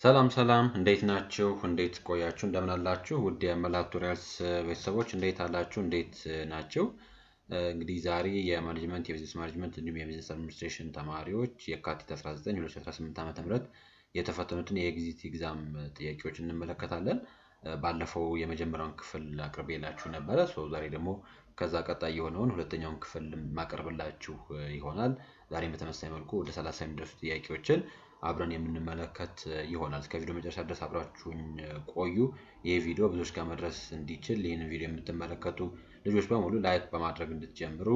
ሰላም ሰላም እንዴት ናችሁ? እንዴት ቆያችሁ? እንደምን አላችሁ? ውድ የመላት ቱቶሪያልስ ቤተሰቦች እንዴት አላችሁ? እንዴት ናችሁ? እንግዲህ ዛሬ የማኔጅመንት የቢዝነስ ማኔጅመንት እንዲሁም የቢዝነስ አድሚኒስትሬሽን ተማሪዎች የካቲት 19 2018 ዓ.ም የተፈተኑትን የኤግዚት ኤግዛም ጥያቄዎች እንመለከታለን። ባለፈው የመጀመሪያውን ክፍል አቅርቤላችሁ ነበረ። ዛሬ ደግሞ ከዛ ቀጣይ የሆነውን ሁለተኛውን ክፍል ማቀርብላችሁ ይሆናል። ዛሬ በተመሳሳይ መልኩ ወደ 30 የሚደርሱ ጥያቄዎችን አብረን የምንመለከት ይሆናል። እስከ ቪዲዮ መጨረሻ ድረስ አብራችሁኝ ቆዩ። ይህ ቪዲዮ ብዙዎች ጋር መድረስ እንዲችል ይህንን ቪዲዮ የምትመለከቱ ልጆች በሙሉ ላይክ በማድረግ እንድትጀምሩ፣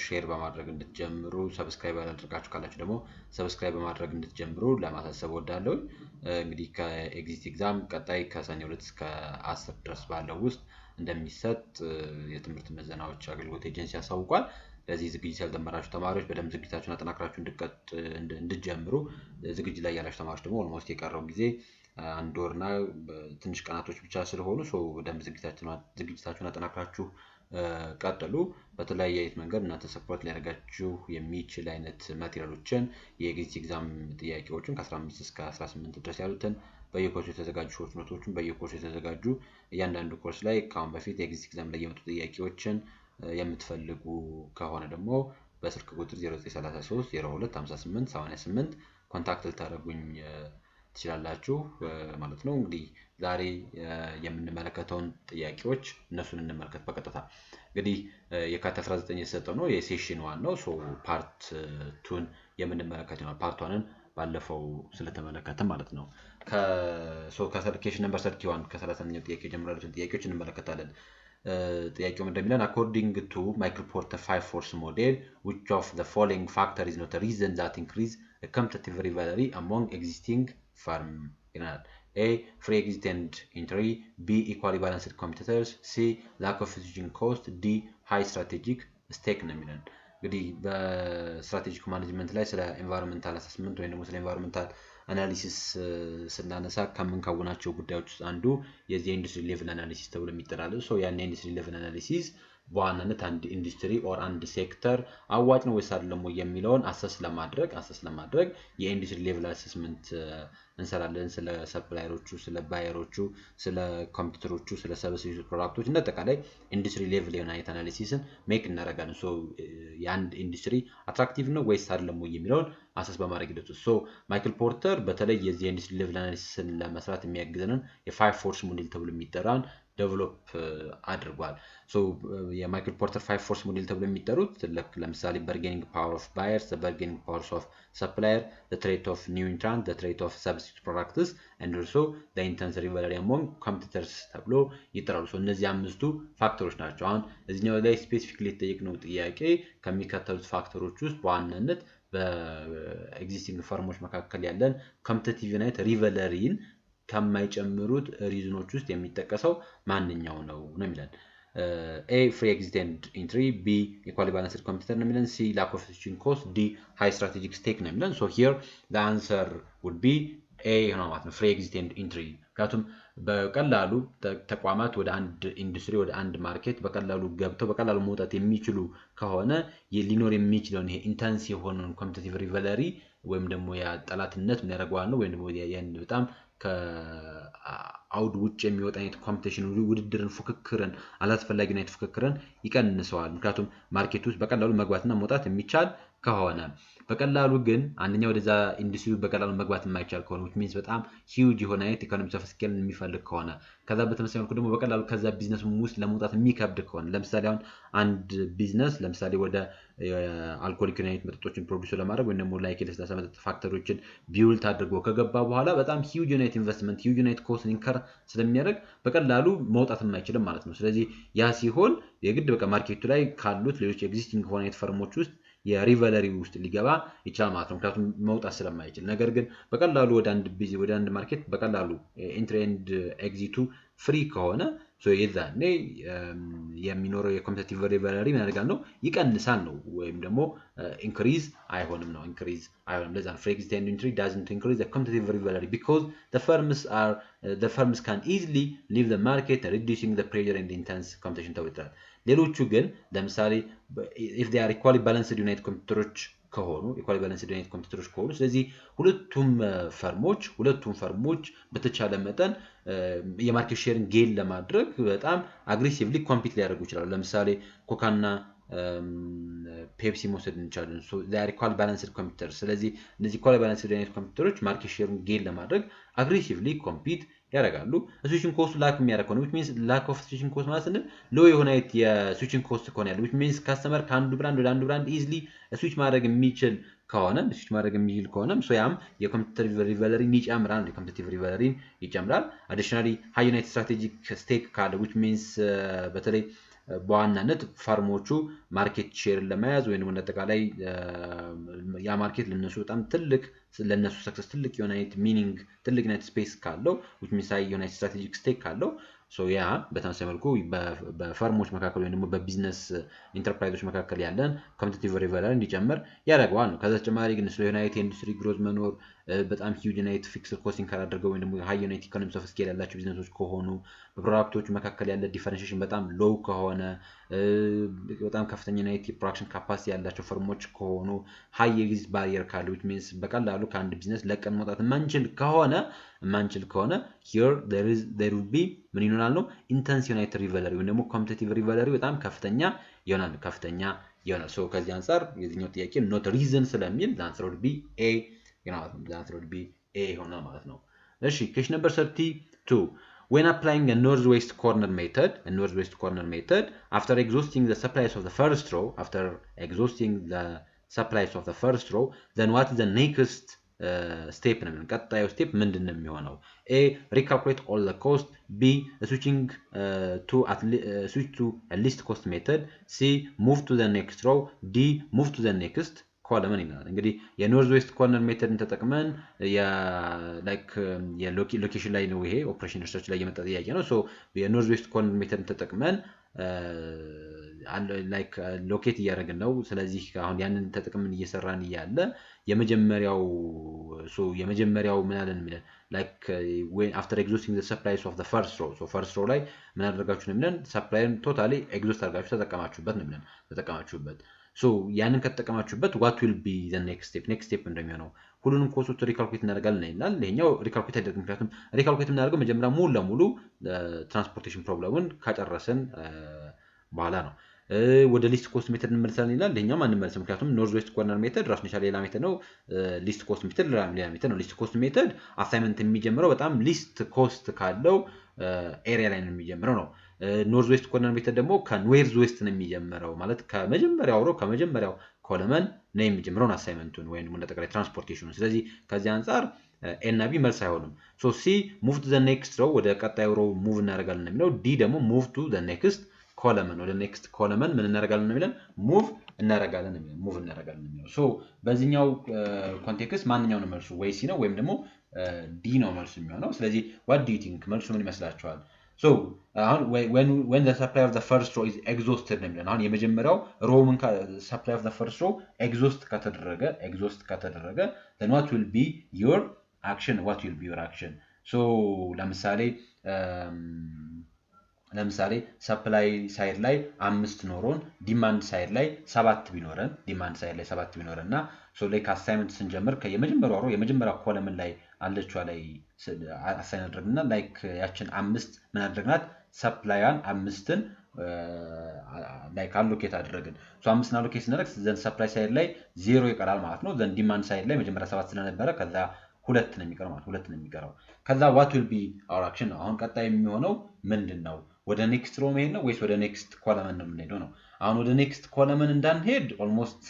ሼር በማድረግ እንድትጀምሩ፣ ሰብስክራይብ ያላደረጋችሁ ካላችሁ ደግሞ ሰብስክራይብ በማድረግ እንድትጀምሩ ለማሳሰብ እወዳለሁ። እንግዲህ ከኤግዚት ኤግዛም ቀጣይ ከሰኔ 2 እስከ 10 ድረስ ባለው ውስጥ እንደሚሰጥ የትምህርት ምዘናዎች አገልግሎት ኤጀንሲ ያሳውቋል። ለዚህ ዝግጅት ያልጀመራችሁ ተማሪዎች በደንብ ዝግጅታችሁን አጠናክራችሁ እንድትጀምሩ፣ ዝግጅት ላይ ያላችሁ ተማሪዎች ደግሞ ኦልሞስት የቀረው ጊዜ አንድ ወርና ትንሽ ቀናቶች ብቻ ስለሆኑ በደንብ ዝግጅታችሁን አጠናክራችሁ ቀጥሉ። በተለያየ አይነት መንገድ እናንተ ሰፖርት ሊያደርጋችሁ የሚችል አይነት ማቴሪያሎችን የኤግዚት ኤግዛም ጥያቄዎችን ከ15 እስከ 18 ድረስ ያሉትን በየኮርሱ የተዘጋጁ ሾርት ኖቶችን በየኮርሱ የተዘጋጁ እያንዳንዱ ኮርስ ላይ ከአሁን በፊት የኤግዚት ኤግዛም ላይ የመጡ ጥያቄዎችን የምትፈልጉ ከሆነ ደግሞ በስልክ ቁጥር 0933 02 58 88 ኮንታክት ልታደርጉኝ ትችላላችሁ ማለት ነው። እንግዲህ ዛሬ የምንመለከተውን ጥያቄዎች እነሱን እንመልከት በቀጥታ። እንግዲህ የካቲት 19 የተሰጠው ነው የሴሽን 1 ነው። ፓርት 2ን የምንመለከት ይሆናል። ፓርት 1ን ባለፈው ስለተመለከተ ማለት ነው። ከኬሽን ነምበር 31 ከ30ኛው ጥያቄ ጀምሮ ያሉትን ጥያቄዎች እንመለከታለን። ጥያቄው እንደሚለን according to Michael Porter 5 force model, which of the following factor is not a reason that increase a competitive rivalry among existing firm? A. Free exit and entry. B. Equally balanced competitors. C. Lack of switching cost. D. High strategic stake ነው የሚለን። እንግዲህ በስትራቴጂክ ማኔጅመንት ላይ ስለ ኤንቫይሮንመንታል አሰስመንት ወይም ደግሞ ስለ ኤንቫይሮንመንታል አናሊሲስ ስናነሳ ከምንከውናቸው ጉዳዮች ውስጥ አንዱ የዚህ ኢንዱስትሪ ሌቭል አናሊሲስ ተብሎ የሚጠራል። ያን ኢንዱስትሪ ሌቭል አናሊሲስ በዋናነት አንድ ኢንዱስትሪ ኦር አንድ ሴክተር አዋጭ ነው ወይስ አይደለም የሚለውን አሰስ ለማድረግ የኢንዱስትሪ ሌቭል አሰስመንት እንሰራለን። ስለ ሰፕላየሮቹ፣ ስለ ባየሮቹ፣ ስለ ኮምፒውተሮቹ፣ ስለ ሰብስቲቲዩት ፕሮዳክቶች እና አጠቃላይ ኢንዱስትሪ ሌቭል የሆነ አይነት አናሊሲስን ሜክ እናደርጋለን። የአንድ ኢንዱስትሪ አትራክቲቭ ነው ወይስ አይደለም የሚለውን አሰስ በማድረግ ሂደት ውስጥ ማይክል ፖርተር በተለይ የዚህ ኢንዱስትሪ ሌቭል አናሊሲስን ለመስራት የሚያግዘንን የ5 ፎርስ ሞዴል ተብሎ የሚጠራውን ዴቨሎፕ አድርጓል። የማይክል ፖርተር 5 ፎርስ ሞዴል ተብሎ የሚጠሩት ለምሳሌ በርጌኒንግ ፓወር ኦፍ ባየርስ፣ በርጌኒንግ ፓወርስ ኦፍ ሰፕላየር፣ ትሬት ኦፍ ኒው ኢንትራንት፣ ትሬት ኦፍ ሰብስቲቱት ፕሮዳክትስ ኤንድ ኦልሶ ኢንተንስ ሪቫለሪ አሞንግ ኮምፒቲተርስ ተብሎ ይጠራሉ። እነዚህ አምስቱ ፋክተሮች ናቸው። አሁን እዚህኛው ላይ ስፔሲፊክሊ የተጠየቅነው ጥያቄ ከሚከተሉት ፋክተሮች ውስጥ በዋናነት በኤግዚስቲንግ ፈርሞች መካከል ያለን ኮምፒቲቲቭ ናይት ሪቫለሪን ከማይጨምሩት ሪዝኖች ውስጥ የሚጠቀሰው ማንኛው ነው የሚለን። A. Free exit and entry. B. Equally balanced competitor ነው የሚለን። C. Lack of switching cost. D. High strategic stake ነው የሚለን። Here the answer would be A ነው ማለት ነው። Free exit and entry ምክንያቱም በቀላሉ ተቋማት ወደ አንድ ኢንዱስትሪ ወደ አንድ ማርኬት በቀላሉ ገብተው በቀላሉ መውጣት የሚችሉ ከሆነ ሊኖር የሚችለውን ይሄ ኢንተንስ የሆነውን ኮምፒቲቲቭ ሪቫለሪ ወይም ደግሞ ያጠላትነት ምን ያደርገዋል ነው ወይም ደግሞ ያን በጣም ከአውድ ውጭ የሚወጣ አይነት ኮምፒቲሽን ውድድርን፣ ፉክክርን፣ አላስፈላጊ አይነት ፉክክርን ይቀንሰዋል። ምክንያቱም ማርኬት ውስጥ በቀላሉ መግባትና መውጣት የሚቻል ከሆነ በቀላሉ ግን አንደኛ ወደዛ ኢንዱስትሪ በቀላሉ መግባት የማይቻል ከሆነ which means በጣም ሂውጅ የሆነ አይነት ኢኮኖሚክስ ኦፍ ስኬል የሚፈልግ ከሆነ ከዛ በተመሳሳይ መልኩ ደግሞ በቀላሉ ከዛ ቢዝነስ ውስጥ ለመውጣት የሚከብድ ከሆነ ለምሳሌ አሁን አንድ ቢዝነስ ለምሳሌ ወደ አልኮሆሊክ አይነት መጠጦችን ፕሮዲዩስ ለማድረግ ወይም ደግሞ ላይክ የለስላሳ መጠጥ ፋክተሪዎችን ቢውልት አድርጎ ከገባ በኋላ በጣም ሂውጅ ዩናይት ኢንቨስትመንት ሂውጅ ዩናይት ኮስት ኢንከር ስለሚያደርግ በቀላሉ መውጣት የማይችልም ማለት ነው። ስለዚህ ያ ሲሆን የግድ በቃ ማርኬቱ ላይ ካሉት ሌሎች ኤግዚስቲንግ ሆነ አይነት ፈርሞች ውስጥ የሪቫለሪ ውስጥ ሊገባ ይችላል ማለት ነው፣ ምክንያቱም መውጣት ስለማይችል። ነገር ግን በቀላሉ ወደ አንድ ማርኬት በቀላሉ ኢንትሪ ኤንድ ኤግዚቱ ፍሪ ከሆነ የዛኔ የሚኖረው የኮምፒቲቲቭ ሪቫለሪ ምን ያደርጋል ነው ይቀንሳል ነው ወይም ደግሞ ኢንክሪዝ አይሆንም ነው ኢንክሪዝ አይሆንም። ለዛ ፍሪ ኤግዚት ኤንድ ኢንትሪ doesn't increase the competitive rivalry because the firms can easily leave the market reducing the pressure and intense competition ተብሏል። ሌሎቹ ግን ለምሳሌ if they are equally balanced ዩናይት ኮምፒውተሮች ከሆኑ ኢኳሊ ባላንስድ አይነት ኮምፒውተሮች ከሆኑ ስለዚህ ሁለቱም ፈርሞች በተቻለ መጠን የማርኬት ሼርን ጌን ለማድረግ በጣም አግሬሲቭሊ ኮምፒት ሊያደርጉ ይችላሉ። ለምሳሌ ኮካና ፔፕሲ መውሰድ እንችላለን። ሶ ዜይ አር ኢኳል ባላንስድ ኮምፒውተርስ። ስለዚህ እነዚህ ኢኳል ባላንስድ አይነት ኮምፒውተሮች ማርኬት ሼርን ጌን ለማድረግ አግሬሲቭሊ ኮምፒት ያደርጋሉ። ስዊቺንግ ኮስቱ ላክ የሚያደርግ ከሆነ which means lack of switching cost ማለት ስንል ሎ የሆነ የስዊቺንግ ኮስት ከሆነ ያለው which means ካስተመር ከአንዱ ብራንድ ወደ አንዱ ብራንድ ኢዝሊ ስዊች ማድረግ የሚችል ከሆነ ሶ ያም የኮምፒውተር ሪቨለሪን ይጨምራል። የኮምፒቲቲቭ ሪቨለሪን ይጨምራል። አዲሽናሊ ሃይ ዩናይት ስትራቴጂክ ስቴክ ካለ which means በተለይ በዋናነት ፋርሞቹ ማርኬት ሼርን ለመያዝ ወይንም እንደተቃላይ ያ ማርኬት ለነሱ በጣም ትልቅ ለነሱ ሰክሰስ ትልቅ ዩናይት ሚኒንግ ትልቅ ዩናይት ስፔስ ካለው which means ዩናይት ስትራቴጂክ ስቴክ ካለው ሶ ያ በተመሳሳይ መልኩ በፈርሞች መካከል ወይንም በቢዝነስ ኢንተርፕራይዞች መካከል ያለን ኮምፒቲቲቭ ሪቨለር እንዲጨምር ያደርገዋል ነው። ከዛ ተጨማሪ ግን ስለ ዩናይት ኢንዱስትሪ ግሮዝ መኖር በጣም ሂውጅ ዩናይት ፊክስድ ኮስቲንግ ካላደረገው ወይንም ሃይ ዩናይት ኢኮኖሚክስ ኦፍ ስኬል ያላቸው ቢዝነሶች ከሆኑ በፕሮዳክቶቹ መካከል ያለ ዲፈረንሺዬሽን በጣም ሎው ከሆነ በጣም ከፍተኛ ዩናይት ፕሮዳክሽን ካፓሲቲ ያላቸው ፈርሞች ከሆኑ ሃይ ኤግዚት ባሪየር ካለ which means በቀላሉ ከአንድ ቢዝነስ ለቀን መውጣት የማንችል ከሆነ here there will be ምን ይሆናል ነው ኢንተንስ ዩናይት ሪቨለሪ ወይም ደግሞ ኮምፒቲቲቭ ሪቨለሪ በጣም ከፍተኛ ይሆናል። ሶ ከዚህ አንፃር የዚህኛው ጥያቄ ኖት ሪዝን ስለሚል the answer would be A ይሆናል ማለት ነው። እሺ question number 32 when applying a northwest corner method after exhausting the supplies of the first row then what is the next step ነው? ቀጣዩ ስቴፕ ምንድነው የሚሆነው? A recalculate all the cost, B switch to a least cost method, C move to the next row, D move to the next ኮለመን ይላል። እንግዲህ የኖርዝ ዌስት ኮርነር ሜተድን ተጠቅመን የሎኬሽን ላይ ነው ይሄ ኦፕሬሽን ሪሰርች ላይ የመጣ ጥያቄ ነው። ሶ የኖርዝ ዌስት ኮርነር ሜተድን ተጠቅመን ሎኬት እያደረግን ነው። ስለዚህ አሁን ያንን ተጠቅመን እየሰራን እያለ የመጀመሪያው ምን አለን የሚለን when after exhausting the supplies of the first row first row ላይ ምን አደረጋችሁ ነው የሚለን ሰፕላይን ቶታሊ ኤግዞስት አድርጋችሁ ተጠቀማችሁበት ነው የሚለን ተጠቀማችሁበት። ሶ ያንን ከተጠቀማችሁበት what will be the next step እንደሚሆነው ሁሉንም ኮስቶች ሪካልኩሌት እናደርጋለን ይላል። ይሄኛው ሪካልኩሌት አይደረግም፣ ምክንያቱም ሪካልኩሌት የምናደርገው መጀመሪያ ሙሉ ለሙሉ ትራንስፖርቴሽን ፕሮብለሙን ከጨረሰን በኋላ ነው። ወደ ሊስት ኮስት ሜተድ እንመልሳለን ይላል። ይሄኛው አንመልስም፣ ምክንያቱም ኖርዝ ዌስት ኮርነር ሜተድ ራሱን የቻለ ሌላ ሜተድ ነው። ሊስት ኮስት ሜተድ ሌላ ሜተድ ነው። ሊስት ኮስት ሜተድ አሳይመንት የሚጀምረው በጣም ሊስት ኮስት ካለው ኤሪያ ላይ ነው የሚጀምረው ነው። ኖርዝ ዌስት ኮርነር ሜተድ ደግሞ ከዌርዝ ዌስት ነው የሚጀምረው ማለት ከመጀመሪያው ኮለመን ነው የሚጀምረው አሳይመንቱን ወይም ደግሞ እንደጠቅላይ ትራንስፖርቴሽኑ። ስለዚህ ከዚህ አንፃር ኤ እና ቢ መልስ አይሆንም። ሶ ሲ ሙቭ ቱ ዘ ኔክስት ሮው ወደ ቀጣዩ ሮው ሙቭ እናደርጋለን ነው የሚለው። ዲ ደግሞ ሙቭ ቱ ዘ ኔክስት ኮለመን ወደ ኔክስት ኮለመን ምን እናደርጋለን ነው የሚለን ሙቭ እናደርጋለን ነው የሚለው። ሶ በዚህኛው ኮንቴክስት ማንኛው ነው መልሱ? ወይ ሲ ነው ወይም ደግሞ ዲ ነው መልሱ የሚሆነው። ስለዚህ what do you think መልሱ ምን ይመስላችኋል? So when the supply of the first row is exhausted ነው የሚለን። አሁን የመጀመሪያው ሮው ምን supply of the first row exhaust ከተደረገ then what will be your action? So ለምሳሌ ሰፕላይ ሳይድ ላይ 5 ኖሮን ዲማንድ ሳይድ ላይ 7 ቢኖረን እና ሶ ላይክ አሳይመንት ስንጀምር የመጀመሪያው ኮለመን ላይ አለችዋ ላይ አሳይን አድርገንና ላይክ ያችን 5 ምን አድርገናት ሰፕላይዋን 5ን ላይክ አሎኬት አድርገን ሶ 5ን አሎኬት ስናደርግ ዘን ሰፕላይ ሳይድ ላይ 0 ይቀራል ማለት ነው። ዘን ዲማንድ ሳይድ ላይ መጀመሪያ 7 ስለነበረ ከዛ 2 ነው የሚቀረው ከዛ what will be our action ነው። አሁን ቀጣይ የሚሆነው ምንድነው? ወደ ኔክስት ሮ መሄድ ነው ወይስ ወደ ኔክስት ኮለመን ነው የምንሄደው ነው? አሁን ወደ ኔክስት ኮለመን እንዳንሄድ ኦልሞስት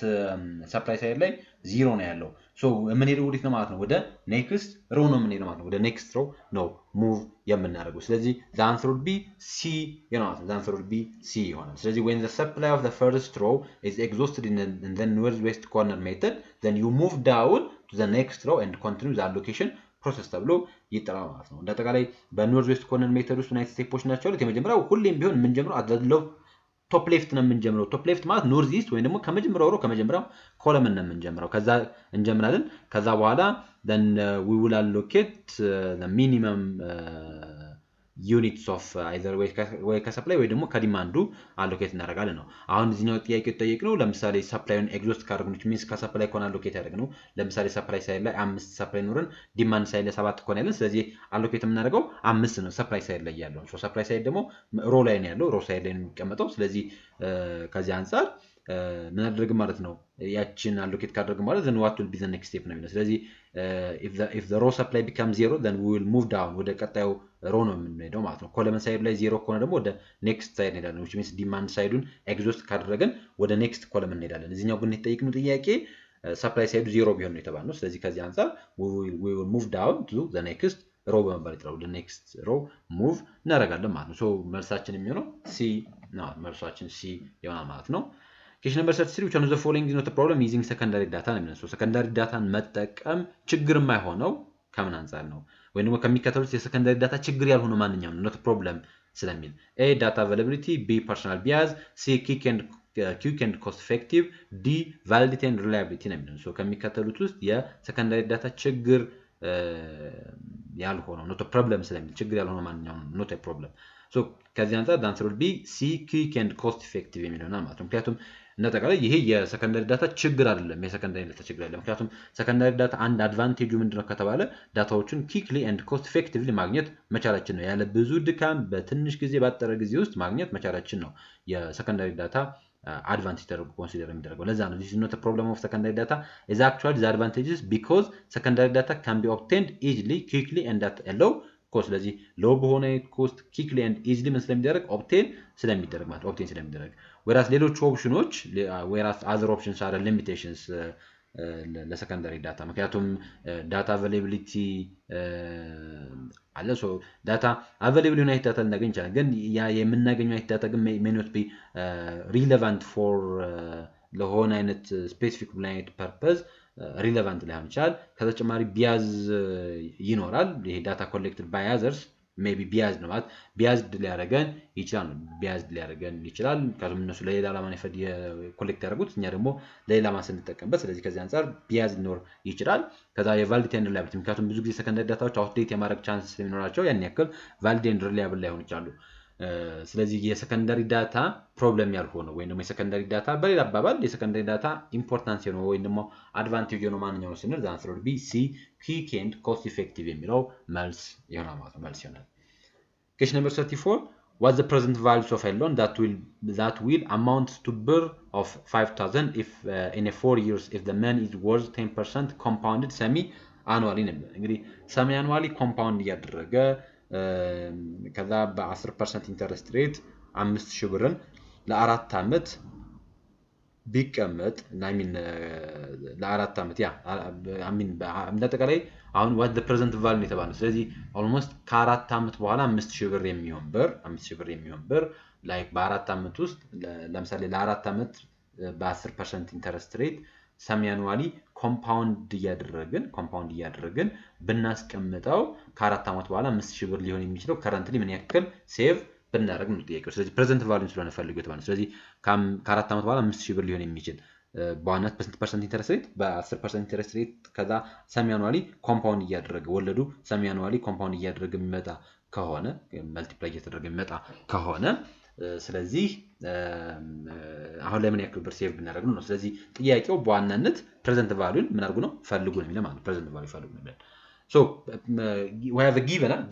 ሰፕላይ ሳይድ ላይ 0 ነው ያለው። ሶ የምንሄደው ወዴት ነው ማለት ነው? ወደ ኔክስት ሮ ነው የምንሄደው ማለት ነው። ወደ ኔክስት ሮ ነው ሙቭ የምናደርገው። ስለዚህ the answer would be C ይሆናል። ስለዚህ when the supply of the first row is exhausted in the northwest corner method then you move down to the next row and continue the allocation ፕሮሰስ ተብሎ ይጠራል ማለት ነው። እንደተቃላይ በኖርዝ ዌስት ኮርነር ሜተድ ውስጥ ዩናይትድ ስቴፖች ናቸው። የመጀመሪያው ሁሌም ቢሆን የምንጀምረው አድለው ቶፕ ሌፍት ነው የምንጀምረው። ቶፕ ሌፍት ማለት ኖርዝ ኢስት ወይም ደግሞ ከመጀመሪያው ኮለመን ነው የምንጀምረው። ከዛ እንጀምራለን። ከዛ በኋላ then we will allocate the minimum units of either ወይ ከሰፕላይ ወይ ደግሞ ከዲማንዱ አሎኬት እናደርጋለን ነው። አሁን እዚህኛው ጥያቄ ተጠየቅነው ለምሳሌ ሰፕላይን ኤግዞስት ካደረግን which means ከሰፕላይ ኮን አሎኬት ያደረግነው ለምሳሌ ሰፕላይ ሳይድ ላይ 5 ሰፕላይ ኖረን ዲማንድ ሳይድ ላይ 7 ኮን ያለን ስለዚህ አሎኬት የምናደርገው 5 ነው ሰፕላይ ሳይድ ላይ ያለው ሶ ሰፕላይ ሳይድ ደግሞ ሮ ላይ ነው ያለው ሮ ሳይድ ላይ ነው የሚቀመጠው ስለዚህ ከዚህ አንፃር ምን አደረግን ማለት ነው ያችን አሎኬት ካደረግን ማለት then what will be the next step ነው የሚለው ስለዚህ if the row supply becomes 0 then we will move down ወደ ቀጣዩ ሮ ነው የምንሄደው ማለት ነው ኮለመን ሳይድ ላይ 0 ከሆነ ደግሞ ወደ ኔክስት ሳይድ እንሄዳለን which means ዲማንድ ሳይዱን ኤግዞስት ካደረገን ወደ ኔክስት ኮለመን እንሄዳለን እዚህኛው ግን የተጠየቅነው ጥያቄ ሰፕላይ ሳይዱ 0 ቢሆን ነው የተባልነው ስለዚህ ከዚህ አንፃር we will move down to the next ሮ በመባል ይጥራው the next row move እናደርጋለን ማለት ነው ሶ መልሳችን የሚሆነው ሲ ነው መልሳችን ሲ ይሆናል ማለት ነው Question number 33 which one of the following is not a problem using secondary data ነው የሚለው secondary data መጠቀም ችግር የማይሆነው ከምን አንፃር ነው ወይ ደግሞ ከሚከተሉት የሰከንዳሪ ዳታ ችግር ያልሆነ ማንኛውም not a problem ስለሚል A data availability B personal bias C quick and cost effective D validity and reliability ነው የሚለው ከሚከተሉት ውስጥ የሰከንዳሪ ዳታ ችግር ያልሆነው not a problem ስለሚል ችግር ያልሆነ ማንኛውም not a problem ከዚህ አንፃር the answer will be C quick and cost effective የሚለው ነው ማለት ነው ምክንያቱም እንደተቀለ ይሄ የሰከንዳሪ ዳታ ችግር አይደለም የሰከንዳሪ ዳታ ችግር አይደለም ምክንያቱም ሰከንዳሪ ዳታ አንድ አድቫንቴጁ ምንድነው ከተባለ ዳታዎችን quickly and cost effectively ማግኘት መቻላችን ነው ያለ ብዙ ድካም በትንሽ ጊዜ ባጠረ ጊዜ ውስጥ ማግኘት መቻላችን ነው የሰከንዳሪ ዳታ advantage ተደርጎ ኮንሲደር የሚደረገው ለዛ ነው this is not a problem of secondary data is actually the advantages because secondary data can be obtained easily quickly and at a low cost ስለዚህ low በሆነ cost quickly and easily ምን ስለሚደረግ obtain ስለሚደረግ ማለት obtain ስለሚደረግ whereas ሌሎች ኦፕሽኖች whereas other options are limitations ለሰከንዳሪ ዳታ ምክንያቱም ዳታ አቬሌቢሊቲ አለ ሶ ዳታ አቬሌብል የሆነ ዳታ ልናገኝ እንችላለን ግን ያ የምናገኘው ዳታ ግን may not be relevant for ለሆነ አይነት ስፔሲፊክ ብላይንድ ፐርፐዝ ሪሌቫንት ሊሆን ይችላል ከተጨማሪ ቢያዝ ይኖራል ይሄ ዳታ ኮሌክትድ ባይ አዘርስ ሜቢ ቢያዝ ነው ማለት ቢያዝድ ሊያደርገን ይችላል ካሉም እነሱ ለሌላ ዓላማ ነው ኮሌክት ያደርጉት እኛ ደግሞ ለሌላ ዓላማ ስንጠቀምበት ስለዚህ ከዚህ አንፃር ቢያዝ ሊኖር ይችላል ከዛ የቫሊዲቲ ኤንድ ሪላያቢሊቲ ምክንያቱም ብዙ ጊዜ ሰከንዳሪ ዳታዎች አውትዴት የማድረግ ቻንስ ስለሚኖራቸው ያን ያክል ቫሊድ ኤንድ ሪላያብል ላይሆኑ ይችላሉ ስለዚህ የሰከንዳሪ ዳታ ፕሮብለም ያልሆነው ወይ ደግሞ የሰከንዳሪ ዳታ በሌላ አባባል የሰከንዳሪ ዳታ ኢምፖርታንስ ነው ወይ ደግሞ አድቫንቴጅ ነው ማንኛው ስንል the answer would be C quick and cost effective የሚለው መልስ ይሆናል ማለት ነው መልስ ይሆናል Question number 34 what's the present value of a loan that will amount to BRL of 5,000 if in a 4 years if the money is worth 10% compounded semi annually እንግዲህ semi annually compound እያደረገ ከዛ በ10% ኢንተረስት ሬት 5000 ብርን ለ4 አመት ቢቀመጥ ለአራት አመት ያ እንደተቀላይ አሁን what the present value የተባለው ስለዚህ almost ከ4 አመት በኋላ 5000 ብር የሚሆን ብር ላይክ በ4 አመት ውስጥ ለምሳሌ ለ4 አመት በ10% ኢንተረስት ሬት ሰሚ አኑዋሊ ኮምፓውንድ እያደረግን ብናስቀምጠው ከ4 አመት በኋላ 5000 ብር ሊሆን የሚችለው ከረንትሊ ምን ያክል ሴቭ ብናደርግ ነው ጥያቄው ስለዚህ ፕሬዘንት ቫልዩ ስለሆነ ፈልጉት ማለት ስለዚህ ከ4 አመት በኋላ 5000 ብር ሊሆን የሚችል በዋናት በ10% ኢንተረስት ሬት በ10% ኢንተረስት ሬት ከዛ ሰሚ አኑዋሊ ኮምፓውንድ እያደረገ ወለዱ ሰሚ አኑዋሊ ኮምፓውንድ እያደረገ የሚመጣ ከሆነ መልቲፕላይ እያደረገ የሚመጣ ከሆነ ስለዚህ አሁን ላይ ምን ያክል ብር ሴቭ ብናደርግ ነው ስለዚህ ጥያቄው በዋናነት ፕሬዘንት ቫልዩን ምን አድርጉ ነው ፈልጉ ነው የሚለው ማለት ፕሬዘንት ቫልዩ ፈልጉ ነው so we have a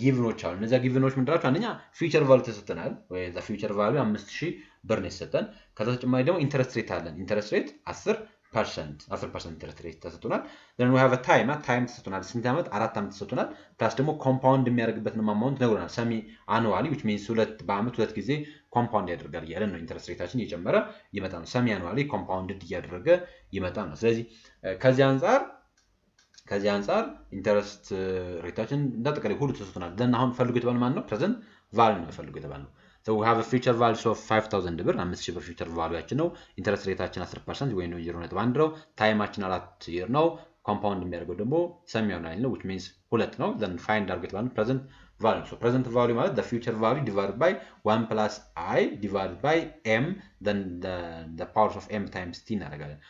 givenዎች አሉ እነዛ givenዎች ምንድናቸው አንደኛ ፊውቸር ቫልዩ ተሰጥተናል ወይ ዘ ፊውቸር ቫልዩ 5000 ብር ነው ተሰጠን ከዛ ተጨማሪ ደግሞ ኢንተረስት ሬት አለን ኢንተረስት ሬት 10% ኢንተረስት ሬት ተሰጥቶናል then we have a time ተሰጥቶናል ስንት አመት 4 አመት ተሰጥቶናል ፕላስ ደግሞ ኮምፓውንድ የሚያደርግበትን አማውንት ነግሮናል ሰሚ አኑዋሊ which means በአመት ሁለት ጊዜ ኮምፓውንድ ያደርጋል ያለን ነው ኢንተረስት ሬታችን እየጨመረ ይመጣል ሰሚ አኑዋሊ ኮምፓውንድድ እያደረገ ይመጣል ነው ስለዚህ ከዚህ አንፃር ኢንተረስት ሬታችን እንደተቀለ ሁሉ ተሰጥቶናል then አሁን ፈልጉ የተባለው ማን ነው ፕሬዘንት ቫልዩ ነው ፈልጉ የተባለው so we have a future value of 5000 ብር 5000 ብር future ቫልዩአችን ነው ኢንተረስት ሬታችን 10% ወይ ነው 0.1 ነው ታይማችን 4 year ነው ኮምፓውንድ የሚያደርገው ደግሞ ሰሚ አኑዋሊ ነው which means ሁለት ነው then find አድርጉት ማለት present value so present value ማለት the future value divided by 1 plus I divided by m then the powers of m times t እናደርጋለን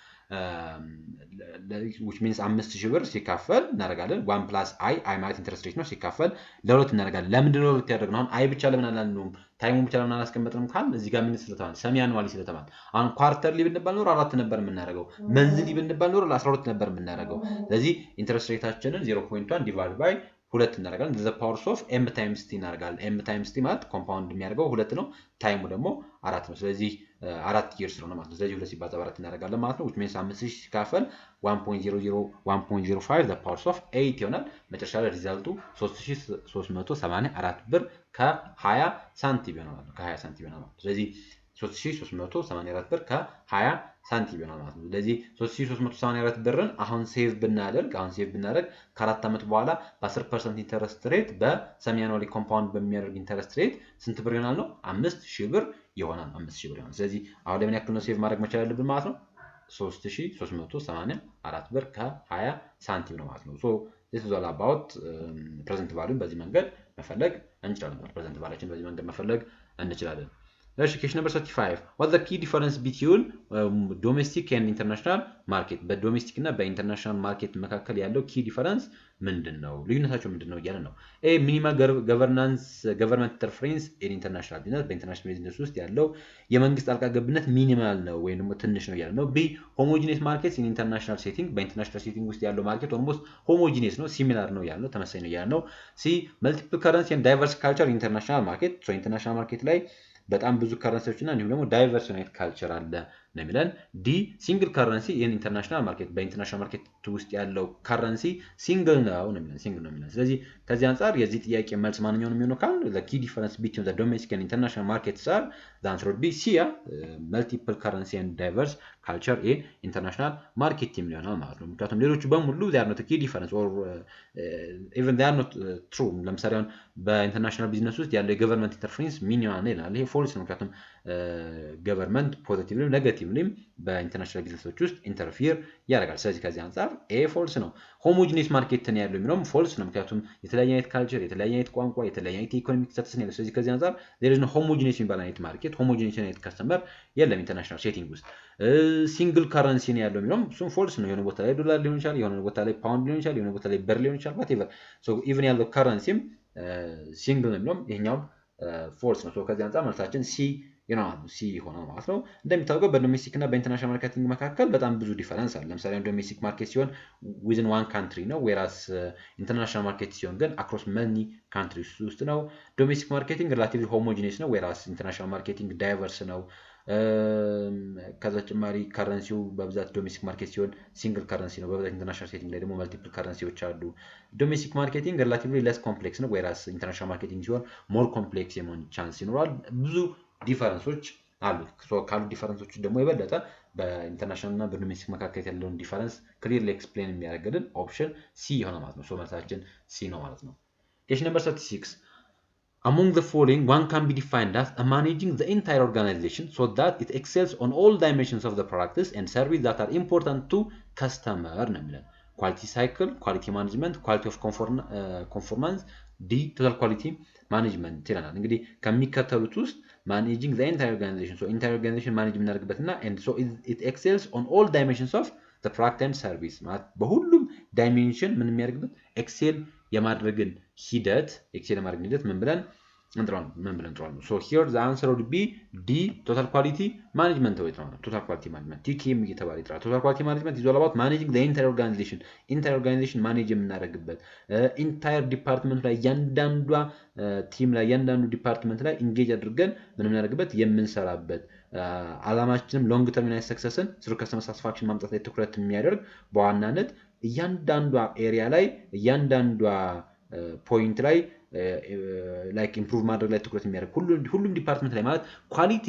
which means 5000 ብር ሲካፈል እናደርጋለን 1 plus i ማለት ኢንተረስት ሬት ነው ሲካፈል ለሁለት እናደርጋለን። ለምንድን ነው ሁለት ያደረግነው? አሁን i ብቻ ለምን አላልነውም? ታይሙን ብቻ ለምን አላስቀመጥንም ካል እዚህ ጋር ምን ስለተባለ ሰሚ አኑዋሊ ስለተባለ አሁን ኳርተርሊ ብንባል ኖሮ 4 ነበር የምናደርገው። መንዝሊ ብንባል ኖሮ ለ12 ነበር የምናደርገው። ስለዚህ ኢንተረስት ሬታችንን 0.1 ዲቫይድ ባይ ሁለት እናደርጋለን። the powers of m times t እናደርጋለን። m times t ማለት ኮምፓውንድ የሚያደርገው ሁለት ነው፣ ታይሙ ደግሞ 4 ነው። ስለዚህ 4 ይር ስለሆነ ማለት ነው። ስለዚህ ሁለት ሲባዛ በ4 እናደርጋለን ማለት ነው። which means 5000 ሲካፈል 1.05 the powers of 8 ይሆናል። መጨረሻ ላይ ሪዛልቱ 3384 ብር ከ20 ሳንቲም ይሆናል። ከ20 ሳንቲም ይሆናል ማለት ነው። ስለዚህ 3384 ብር ከ20 ሳንቲም ይሆናል ማለት ነው። ስለዚህ 3384 ብርን አሁን ሴቭ ብናደርግ ከ4 ዓመት በኋላ በ10% ኢንተረስት ሬት በሰሚ አኑዋሊ ኮምፓውንድ በሚያደርግ ኢንተረስት ሬት ስንት ብር ይሆናል ነው? 5000 ብር ይሆናል። 5000 ብር ይሆናል። ስለዚህ አሁን ለምን ያክል ነው ሴቭ ማድረግ መቻል ያለብን ማለት ነው? 3384 ብር ከ20 ሳንቲም ነው ማለት ነው። ሶ this is all about present value በዚህ መንገድ መፈለግ እንችላለን። present value በዚህ መንገድ መፈለግ እንችላለን። Question number 35. What's the key difference between domestic and international market? በዶሜስቲክ እና በኢንተርናሽናል ማርኬት መካከል ያለው key difference ምንድነው? ልዩነታቸው ምንድነው እያለ ነው። A minimal government interference in international business በኢንተርናሽናል ቢዝነስ ውስጥ ያለው የመንግስት ጣልቃ ገብነት ሚኒማል ነው ወይም ደግሞ ትንሽ ነው እያለ ነው። B homogeneous markets in international setting በኢንተርናሽናል ሴቲንግ ውስጥ ያለው ማርኬት almost homogeneous ነው ሲሚላር ነው ያለው ተመሳሳይ ነው ያለ ነው። C multiple currency and diverse culture in international market so international market ላይ በጣም ብዙ ከረንሲዎች እና እንዲሁም ደግሞ ዳይቨርስ ዩናይት ካልቸር አለ ነው የሚለን። ዲ ሲንግል ከረንሲ ኢን ኢንተርናሽናል ማርኬት በኢንተርናሽናል ማርኬት ውስጥ ያለው ከረንሲ ሲንግል ነው የሚለን ሲንግል ነው የሚለን። ስለዚህ ከዚህ አንፃር የዚህ ጥያቄ መልስ ማንኛው ነው የሚሆነው ካል the key difference between the domestic and international markets are the answer would be C multiple currency and diverse culture in international market ይሆናል ማለት ነው። ምክንያቱም ሌሎቹ በሙሉ they are not a key difference or even they are not true። ለምሳሌ አሁን በኢንተርናሽናል ቢዝነስ ውስጥ ያለው የገቨርንመንት ኢንተርፌረንስ ሚኒማል ነው ይላል። ይሄ ፎልስ ነው። ምክንያቱም ገቨርንመንት ፖዚቲቭሊ ኔጋቲቭሊ በኢንተርናሽናል ቢዝነሶች ውስጥ ኢንተርፊር ያደርጋል። ስለዚህ ከዚህ አንፃር ኤ ፎልስ ነው። ሆሞጂኒየስ ማርኬት ነው ያለው የሚለውም ፎልስ ነው። ምክንያቱም የተለያየ አይነት ካልቸር፣ የተለያየ አይነት ቋንቋ፣ የተለያየ አይነት ኢኮኖሚክ ስታተስ ነው ያለው። ስለዚህ ከዚህ አንፃር there is no homogeneous የሚባል አይነት ማርኬት ሆሞጂኒየስ አይነት ከስተመር የለም ኢንተርናሽናል ሴቲንግ ውስጥ። ሲንግል ከረንሲ ነው ያለው የሚለውም እሱም ፎልስ ነው። የሆነ ቦታ ላይ ዶላር ሊሆን ይችላል፣ የሆነ ቦታ ላይ ፓውንድ ሊሆን ይችላል፣ የሆነ ቦታ ላይ ብር ሊሆን ይችላል whatever so even ያለው ከረንሲም ሲንግል ነው የሚለውም ይሄኛው ፎልስ ነው። ሶ ከዚህ አንፃር መልሳችን ሲ ይሆናል ሲ ይሆናል ማለት ነው። እንደሚታወቀው በዶሜስቲክ እና በኢንተርናሽናል ማርኬቲንግ መካከል በጣም ብዙ ዲፈረንስ አለ። ለምሳሌ ዶሜስቲክ ማርኬት ሲሆን within one country ነው whereas ኢንተርናሽናል ማርኬት ሲሆን ግን across many countries ውስጥ ነው። ዶሜስቲክ ማርኬቲንግ relatively homogeneous ነው whereas ኢንተርናሽናል ማርኬቲንግ ዳይቨርስ ነው። ከዛ ተጨማሪ ከረንሲው በብዛት ዶሜስቲክ ማርኬት ሲሆን ሲንግል ከረንሲ ነው። በብዛት ኢንተርናሽናል ሴቲንግ ላይ ደግሞ መልቲፕል ከረንሲዎች አሉ። ዶሜስቲክ ማርኬቲንግ relatively less complex ነው whereas ኢንተርናሽናል ማርኬቲንግ ሲሆን more complex የመሆን ቻንስ ይኖራል። ብዙ ዲፈረንሶች አሉ። ካሉ ዲፈረንሶች ደግሞ የበለጠ በኢንተርናሽናል እና በዶሜስቲክ መካከል ያለውን ዲፈረንስ ክሊርሊ ኤክስፕሌን የሚያደርግልን ኦፕሽን ሲ ይሆናል ማለት ነው። ሶ መልሳችን ሲ ነው ማለት ነው። question number 36 among the following one can be defined as managing the entire organization so that it excels on all dimensions of the products and service that are important to customer ነው የሚለን። ኳሊቲ ሳይክል፣ ኳሊቲ ማኔጅመንት፣ ኳሊቲ ኦፍ ኮንፎርማንስ፣ ዲ ቶታል ኳሊቲ ማኔጅመንት ይለናል። እንግዲህ ከሚከተሉት ውስጥ managing the entire organization so entire organization manage የምናደርግበትና and so it excels on all dimensions of the product and service ማለት በሁሉም ዳይሜንሽን ምን የሚያደርግበት ኤክሴል የማድረግን ሂደት ምን ብለን እንጥራለን? so here the answer would be D total quality management ወይ ነው total quality management TQM እየተባለ ይጥራል። total quality management is all about managing the entire organization manage የምናደርግበት entire department ላይ ያንዳንዷ ቲም ላይ ያንዳንዱ ዲፓርትመንት ላይ ኢንጌጅ አድርገን ምን የምናደርግበት የምንሰራበት አላማችንም ሎንግ ተርም ላይ ሰክሰስን ስሩ ከስተመር ሳቲስፋክሽን ማምጣት ላይ ትኩረት የሚያደርግ በዋናነት እያንዳንዷ ኤሪያ ላይ እያንዳንዷ ፖይንት ላይ ላይክ ኢምፕሩቭ ማድረግ ላይ ትኩረት የሚያደርግ ሁሉም ዲፓርትመንት ላይ ማለት ኳሊቲ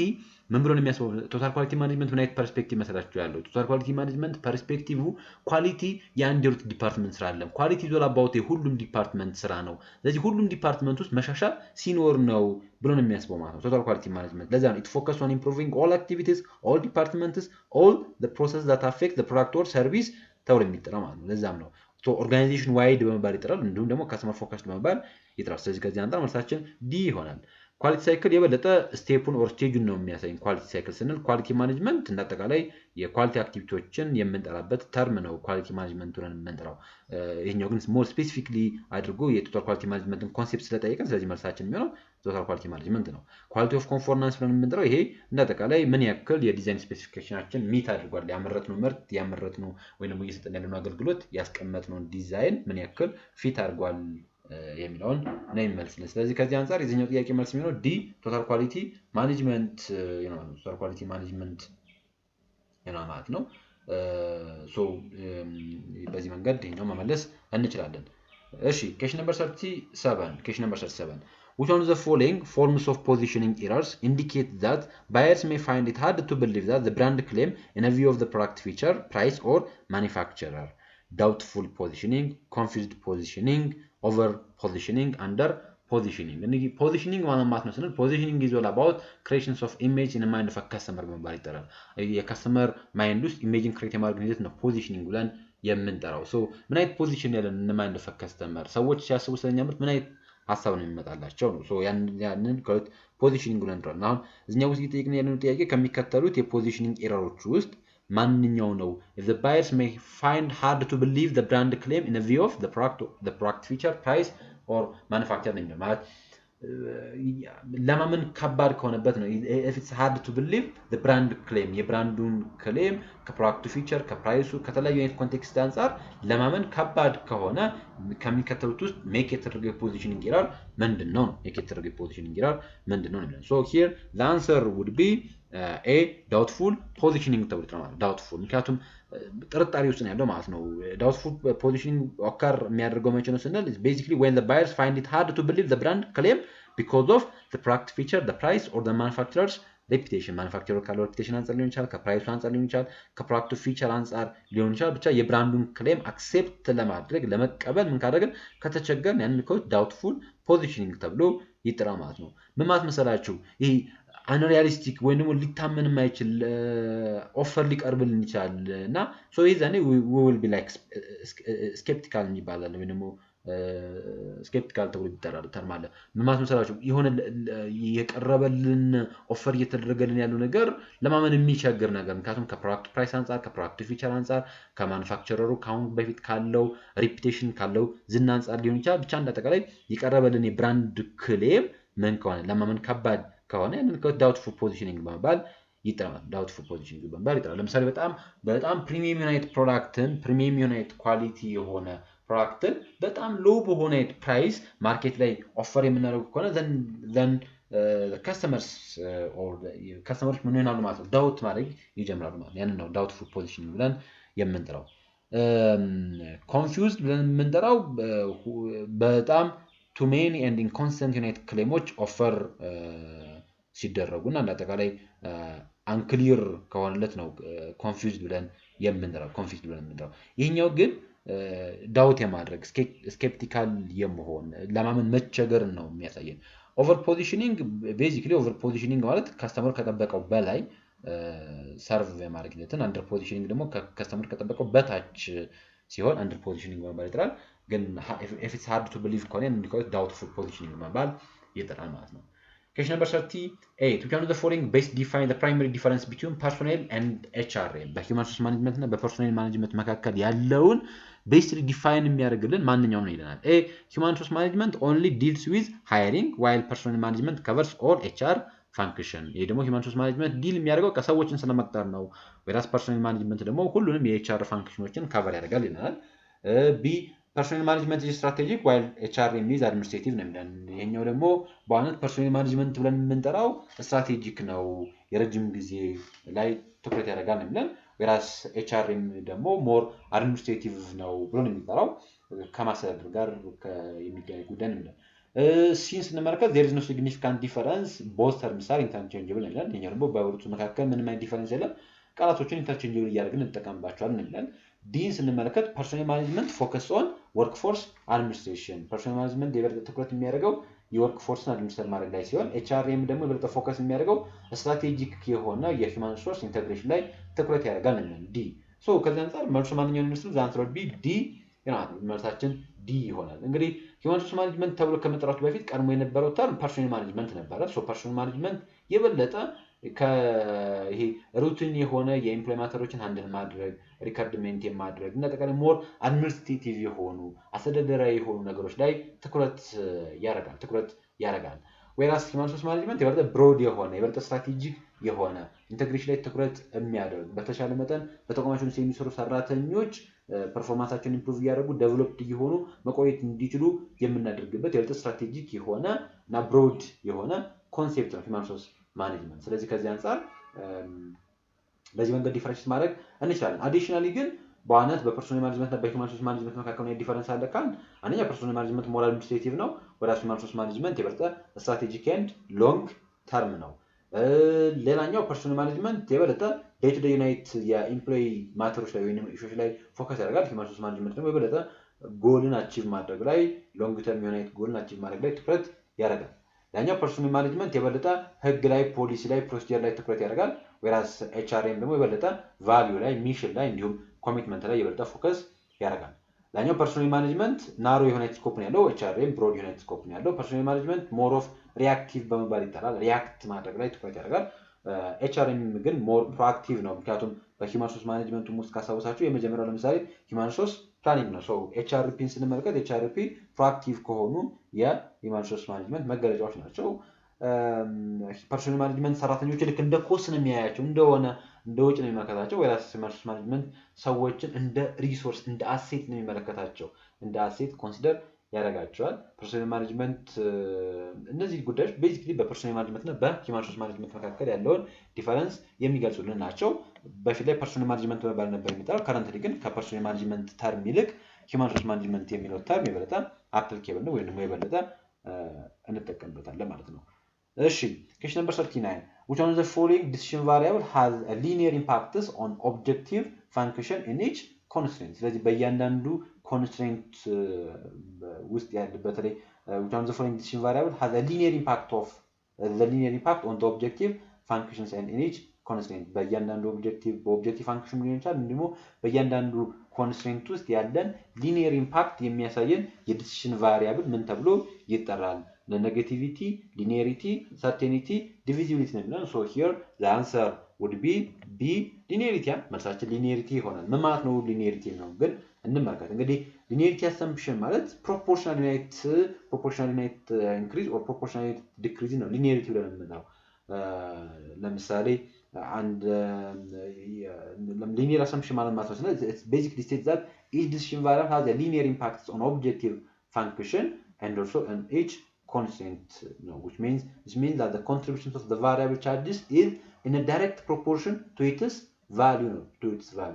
ምን ብሎ ነው የሚያስበው? ቶታል ኳሊቲ ማኔጅመንት ምን አይነት ፐርስፔክቲቭ መሰላችሁ ያለው? ቶታል ኳሊቲ ማኔጅመንት ፐርስፔክቲቭ ኳሊቲ የአንድ ዲፓርትመንት ስራ አይደለም። ኳሊቲ ዞል አባውት የሁሉም ዲፓርትመንት ስራ ነው። ስለዚህ ሁሉም ዲፓርትመንት ውስጥ መሻሻል ሲኖር ነው ብሎ ነው የሚያስበው ማለት ነው ቶታል ኳሊቲ ማኔጅመንት። ለዛ ነው it focus on improving all activities, all departments, all the processes that affect the product or service ተብሎ የሚጠራው ማለት ነው። ለዛም ነው ኦርጋናይዜሽን ዋይድ በመባል ይጠራል። እንዲሁም ደግሞ ካስተመር ፎከስድ በመባል ይጠራል። ስለዚህ ከዚህ አንፃር መልሳችን ዲ ይሆናል። ኳሊቲ ሳይክል የበለጠ ስቴፑን ኦር ስቴጁን ነው የሚያሳይ። ኳሊቲ ሳይክል ስንል ኳሊቲ ማኔጅመንት እንዳጠቃላይ የኳሊቲ አክቲቪቲዎችን የምንጠራበት ተርም ነው ኳሊቲ ማኔጅመንት ብለን የምንጠራው። ይሄኛው ግን ሞር ስፔሲፊክሊ አድርጎ የቶታል ኳሊቲ ማኔጅመንትን ኮንሴፕት ስለጠየቀን ስለዚህ መልሳችን የሚሆነው ቶታል ኳሊቲ ማኔጅመንት ነው። ኳሊቲ ኦፍ ኮንፎርማንስ ብለን የምንጠራው ይሄ እንዳጠቃላይ ምን ያክል የዲዛይን ስፔሲፊኬሽናችን ሚት አድርጓል፣ ያመረትነው ምርት ያመረትነው ወይም ደግሞ እየሰጠን ያለነው አገልግሎት ያስቀመጥነውን ዲዛይን ምን ያክል ፊት አድርጓል የሚለውን ነው የሚመልስልን። ስለዚህ ከዚህ አንፃር የዚህኛው ጥያቄ መልስ የሚሆነው ዲ ቶታል ኳሊቲ ማኔጅመንት ቶታል ኳሊቲ ማኔጅመንት ማለት ነው። በዚህ መንገድ ይሄኛው መመለስ እንችላለን። እሺ question number 37 which one of the following forms of positioning errors indicate that buyers may find it hard to believe that the brand claim in a view of the product feature, price or manufacturer? Doubtful positioning, confused positioning, over positioning, under positioning. positioning ማለት ነው ስንል positioning is all about creations of image in the mind of a customer በመባል ይጠራል። የከስተመር ማይንድ ውስጥ ኢሜጅን ክሬት የማድረግ ሂደት ነው positioning ብለን የምንጠራው። ምን አይነት ፖዚሽን ያለን in the mind of a customer ሰዎች ሲያስቡ ስለኛ ምርት ምን አይነት ሀሳብ ነው የሚመጣላቸው ነው። ያንን ፖዚሽኒንግ ብለን እንጠራለን። አሁን እዚህኛው ውስጥ እየጠየቅን ያለነው ጥያቄ ከሚከተሉት የፖዚሽኒንግ ኤረሮች ውስጥ ማንኛው ነው the buyers may find hard to believe the brand claim in a view of the product feature, price or manufacturer ነው ማለት ለማመን ከባድ ከሆነበት ነው። if it's hard to believe the brand claim የብራንዱን ክሌም ከፕሮዳክቱ ፊቸር ከፕራይሱ ከተለያዩ አይነት ኮንቴክስት አንፃር ለማመን ከባድ ከሆነ ከሚከተሉት ውስጥ ሜክ የተደረገው ፖዚሽኒንግ ኤረር ምንድነው? ሜክ የተደረገው ፖዚሽኒንግ ኤረር ምንድነው ነው። so here the answer would be a doubtful positioning ተብሎ ይጠራል። doubtful ምክንያቱም ጥርጣሬ ውስጥ ነው ያለው ማለት ነው። doubtful positioning occur የሚያደርገው መቼ ነው ስንል basically when the buyers find it hard to believe the brand claim because of the product feature, the price or the manufacturer's reputation. manufacturer ካለው reputation አንፃር ሊሆን ይችላል፣ ከፕራይሱ አንፃር ሊሆን ይችላል፣ ከፕሮዳክቱ ፊቸር አንፃር ሊሆን ይችላል። ብቻ የብራንዱን ክሌም አክሴፕት ለማድረግ ለመቀበል ምን ካደረግን ከተቸገርን ያንን doubtful positioning ተብሎ ይጠራል ማለት ነው። ምን ማለት መሰላችሁ? ይሄ አንሪያሊስቲክ ወይም ደግሞ ሊታመን የማይችል ኦፈር ሊቀርብልን ይችላል እና so ይዛኔ we will be like skeptical ይባላል ወይም ደግሞ skeptical ተብሎ ይጠራል ተርም አለ። ምን ማለት መሰላችሁ? የሆነ የቀረበልን ኦፈር እየተደረገልን ያለው ነገር ለማመን የሚቸግር ነገር ምክንያቱም ከፕሮዳክት ፕራይስ አንፃር ከፕሮዳክት ፊቸር አንፃር ከማኑፋክቸረሩ ካሁን በፊት ካለው ሪፒቴሽን ካለው ዝና አንፃር ሊሆን ይችላል። ብቻ እንዳጠቃላይ የቀረበልን የብራንድ ክሌም ምን ከሆነ ለማመን ከባድ ከሆነ ያንን doubtful positioning በመባል ይጠራል። doubtful positioning በመባል ይጠራል። ለምሳሌ በጣም ፕሪሚየም ዩናይት ፕሮዳክትን ፕሪሚየም ዩናይት ኳሊቲ የሆነ ፕሮዳክትን በጣም ሎው በሆነ ፕራይስ ማርኬት ላይ ኦፈር የምናደርገው ከሆነ then customers ምን ይሆናሉ ማለት ነው? ዳውት ማድረግ ይጀምራሉ ማለት ነው። ያንን ነው doubtful positioning ብለን የምንጠራው። confused ብለን የምንጠራው በጣም too many and inconsistent ዩናይት ክሌሞች ኦፈር ሲደረጉና እንዳጠቃላይ unclear ከሆነለት ነው confused ብለን የምንጠራው። ይሄኛው ግን ዳውት የማድረግ ስኬፕቲካል የመሆን ለማመን መቸገር ነው የሚያሳየን። ኦቨር ፖዚሽኒንግ ቤዚክሊ ኦቨር ፖዚሽኒንግ ማለት ከስተመር ከጠበቀው በላይ ሰርቭ የማድረግ ሂደትን፣ አንደር ፖዚሽኒንግ ደግሞ ከስተመር ከጠበቀው በታች ሲሆን አንደር ፖዚሽኒንግ በመባል ይጠራል። ግን if it's hard to believe ከሆነ እንደዚህ doubtful positioning በመባል ይጠራል ማለት ነው። question number 38 which one of the following best define the primary difference between personnel and HRM? በሂውማን ሪሶርስ ማኔጅመንት እና በፐርሶኔል ማኔጅመንት መካከል ያለውን ቤስትሊ ዲፋይን የሚያደርግልን ማንኛው ነው ይለናል። a human resource management only deals with hiring while personal management covers all HR function. ይሄ ደግሞ human resource management ዲል የሚያደርገው ከሰዎችን ስለመቅጠር ነው። whereas personal management ደግሞ ሁሉንም የኤችአር ፋንክሽኖችን ከቨር ያደርጋል ይለናል። b personal management is strategic while HRM is administrative ነው የሚለን። ይሄኛው ደግሞ በዋናነት personal management ብለን የምንጠራው ስትራቴጂክ ነው፣ የረጅም ጊዜ ላይ ትኩረት ያደርጋል ነው የሚለን። whereas HRM ደግሞ ሞር አድሚኒስትሬቲቭ ነው ብሎ ነው የሚጠራው፣ ከማስተዳደር ጋር የሚገናኝ ጉዳይ ነው የሚለን። ሲን ስንመለከት there is no significant difference both terms are interchangeable ነው የሚለን። ይሄኛው ደግሞ በሁለቱ መካከል ምንም አይነት ዲፈረንስ የለም፣ ቃላቶችን ኢንተርቼንጀብል እያደረግን እንጠቀምባቸዋለን ነው የሚለን። ዲን ስንመለከት ፐርሶኔል ማኔጅመንት ፎከስ ኦን ወርክ ፎርስ አድሚኒስትሬሽን፣ ፐርሶኔል ማኔጅመንት የበለጠ ትኩረት የሚያደርገው የወርክ ፎርስን አድሚኒስትሬት ማድረግ ላይ ሲሆን ኤችአርኤም ደግሞ የበለጠ ፎከስ የሚያደርገው ስትራቴጂክ የሆነ የሂውማን ሪሶርስ ኢንተግሬሽን ላይ ትኩረት ያደርጋል ነው ዲ። ሶ ከዚህ አንፃር መልሱ ማንኛውን ይመስሉ ዛንትሮድ ቢ ዲ ይናት መልሳችን ዲ ይሆናል። እንግዲህ ሂውማን ሪሶርስ ማኔጅመንት ተብሎ ከመጠራቱ በፊት ቀድሞ የነበረው ተርም ፐርሶኔል ማኔጅመንት ነበረ። ፐርሶኔል ማኔጅመንት የበለጠ ይሄ ሩቲን የሆነ የኤምፕሎይ ማተሮችን ሃንድል ማድረግ፣ ሪከርድ ሜንቴን ማድረግ እና አጠቃላይ ሞር አድሚኒስትሬቲቭ የሆኑ አስተዳደራዊ የሆኑ ነገሮች ላይ ትኩረት ያደርጋል። ወይራስ ሂውማን ሪሶርስ ማኔጅመንት የበለጠ ብሮድ የሆነ የበለጠ ስትራቴጂክ የሆነ ኢንተግሬሽን ላይ ትኩረት የሚያደርግ በተሻለ መጠን በተቋማችን ውስጥ የሚሰሩ ሰራተኞች ፐርፎርማንሳቸውን ኢምፕሩቭ እያደረጉ ዴቨሎፕድ እየሆኑ መቆየት እንዲችሉ የምናደርግበት የበለጠ ስትራቴጂክ የሆነ እና ብሮድ የሆነ ኮንሴፕት ነው ሂውማን ሪሶርስ ማኔጅመንት። ስለዚህ ከዚህ አንጻር በዚህ መንገድ ዲፈረንስ ማድረግ እንችላለን። አዲሽናሊ ግን በዋናነት በፐርሶኔል ማኔጅመንት እና በሂውማን ሪሶርስ ማኔጅመንት መካከል ነው ዲፈረንስ አለ ካል አንደኛ ፐርሶኔል ማኔጅመንት ሞር አድሚኒስትሬቲቭ ነው፣ ወደ ሂውማን ሪሶርስ ማኔጅመንት የበለጠ ስትራቴጂክ ኤንድ ሎንግ ተርም ነው። ሌላኛው ፐርሶኔል ማኔጅመንት የበለጠ ዴይ ቱ ዴይ ዩናይት የኢምፕሎይ ማተሮች ላይ ወይም ኢሹዎች ላይ ፎከስ ያደርጋል። ሂውማን ሪሶርስ ማኔጅመንት ደግሞ የበለጠ ጎልን አቺቭ ማድረግ ላይ ሎንግ ተርም ዩናይት ጎልን አቺቭ ማድረግ ላይ ትኩረት ያደርጋል። ሌላኛው ፐርሶኔል ማኔጅመንት የበለጠ ህግ ላይ፣ ፖሊሲ ላይ፣ ፕሮሲጀር ላይ ትኩረት ያደርጋል። ወይራስ ኤችአርኤም ደግሞ የበለጠ ቫልዩ ላይ፣ ሚሽን ላይ እንዲሁም ኮሚትመንት ላይ የበለጠ ፎከስ ያደርጋል። ሌላኛው ፐርሶኔል ማኔጅመንት ናሮ የሆነ ስኮፕ ነው ያለው፣ ኤችአርኤም ብሮድ የሆነ ስኮፕ ነው ያለው። ፐርሶኔል ማኔጅመንት ሞር ኦፍ ሪአክቲቭ በመባል ይጠራል። ሪአክት ማድረግ ላይ ትኩረት ያደርጋል። ኤችአርኤም ግን ሞር ፕሮአክቲቭ ነው። ምክንያቱም በሂውማን ሪሶርስ ማኔጅመንት ውስጥ ካስታወሳችሁ የመጀመሪያው ለምሳሌ ሂውማን ሪሶርስ ፕላኒንግ ነው። ኤችአርፒን ስንመለከት ኤችአርፒ ፕሮአክቲቭ ከሆኑ የሂውማን ሪሶርስ ማኔጅመንት መገለጫዎች ናቸው። ፐርሶኔል ማኔጅመንት ሰራተኞች ልክ እንደ ኮስት ነው የሚያያቸው፣ እንደ ወጪ ነው የሚመለከታቸው። ወይራስ ሂውማን ሪሶርስ ማኔጅመንት ሰዎችን እንደ ሪሶርስ እንደ አሴት ነው የሚመለከታቸው፣ እንደ አሴት ኮንሲደር ያደርጋቸዋል። ፐርሶኔል ማኔጅመንት እነዚህ ጉዳዮች ቤዚክሊ በፐርሶኔል ማኔጅመንት እና በሂውማን ሪሶርስ ማኔጅመንት መካከል ያለውን ዲፈረንስ የሚገልጹልን ናቸው። በፊት ላይ ፐርሶኔል ማኔጅመንት በመባል ነበር የሚጠራው። ከረንትሊ ግን ከፐርሶኔል ማኔጅመንት ተርም ይልቅ ሂውማን ሪሶርስ ማኔጅመንት የሚለው ተርም የበለጠ አፕሊኬብል ነው ወይም ደግሞ የበለጠ እንጠቀምበታለን ማለት ነው። እሺ question number 39 which one of the following decision variable has a linear impacts on objective function in each constraint? ስለዚህ በእያንዳንዱ ኮንስትሬንት ውስጥ ያለ በተለይ which one of the following decision variable has a linear impact on the objective functions and in each constraint? በእያንዳንዱ በኦብጀክቲቭ ፋንክሽን ሊሆን ይችላል እንዲሁም በእያንዳንዱ ኮንስትሬንት ውስጥ ያለን ሊኒየር ኢምፓክት የሚያሳየን የዲሲሽን ቫሪያብል ምን ተብሎ ይጠራል? ለኔጌቲቪቲ፣ ሊኒየሪቲ፣ ሰርቴኒቲ፣ ዲቪዚቢሊቲ ነው የሚለው። ሶ ሂር ዘ አንሰር ውድ ቢ ቢ ሊኒየሪቲ። መልሳችን ሊኒየሪቲ ይሆናል። ምን ማለት ነው ሊኒየሪቲ ነው ግን እንመልከት። እንግዲህ ሊኒየሪቲ አሰምፕሽን ማለት ፕሮፖርሽናል ዩናይት ኢንክሪዝ ኦር ፕሮፖርሽናል ዩናይት ዲክሪዝ ነው ሊኒየሪቲ ብለን የምንለው። ለምሳሌ አንድ ሊኒየር አሰምፕሽን ማለት ነው basically states that each decision variable has a linear impact on objective function and also on each constraint, which means that the contribution of the variable charges is in a direct proportion to its value.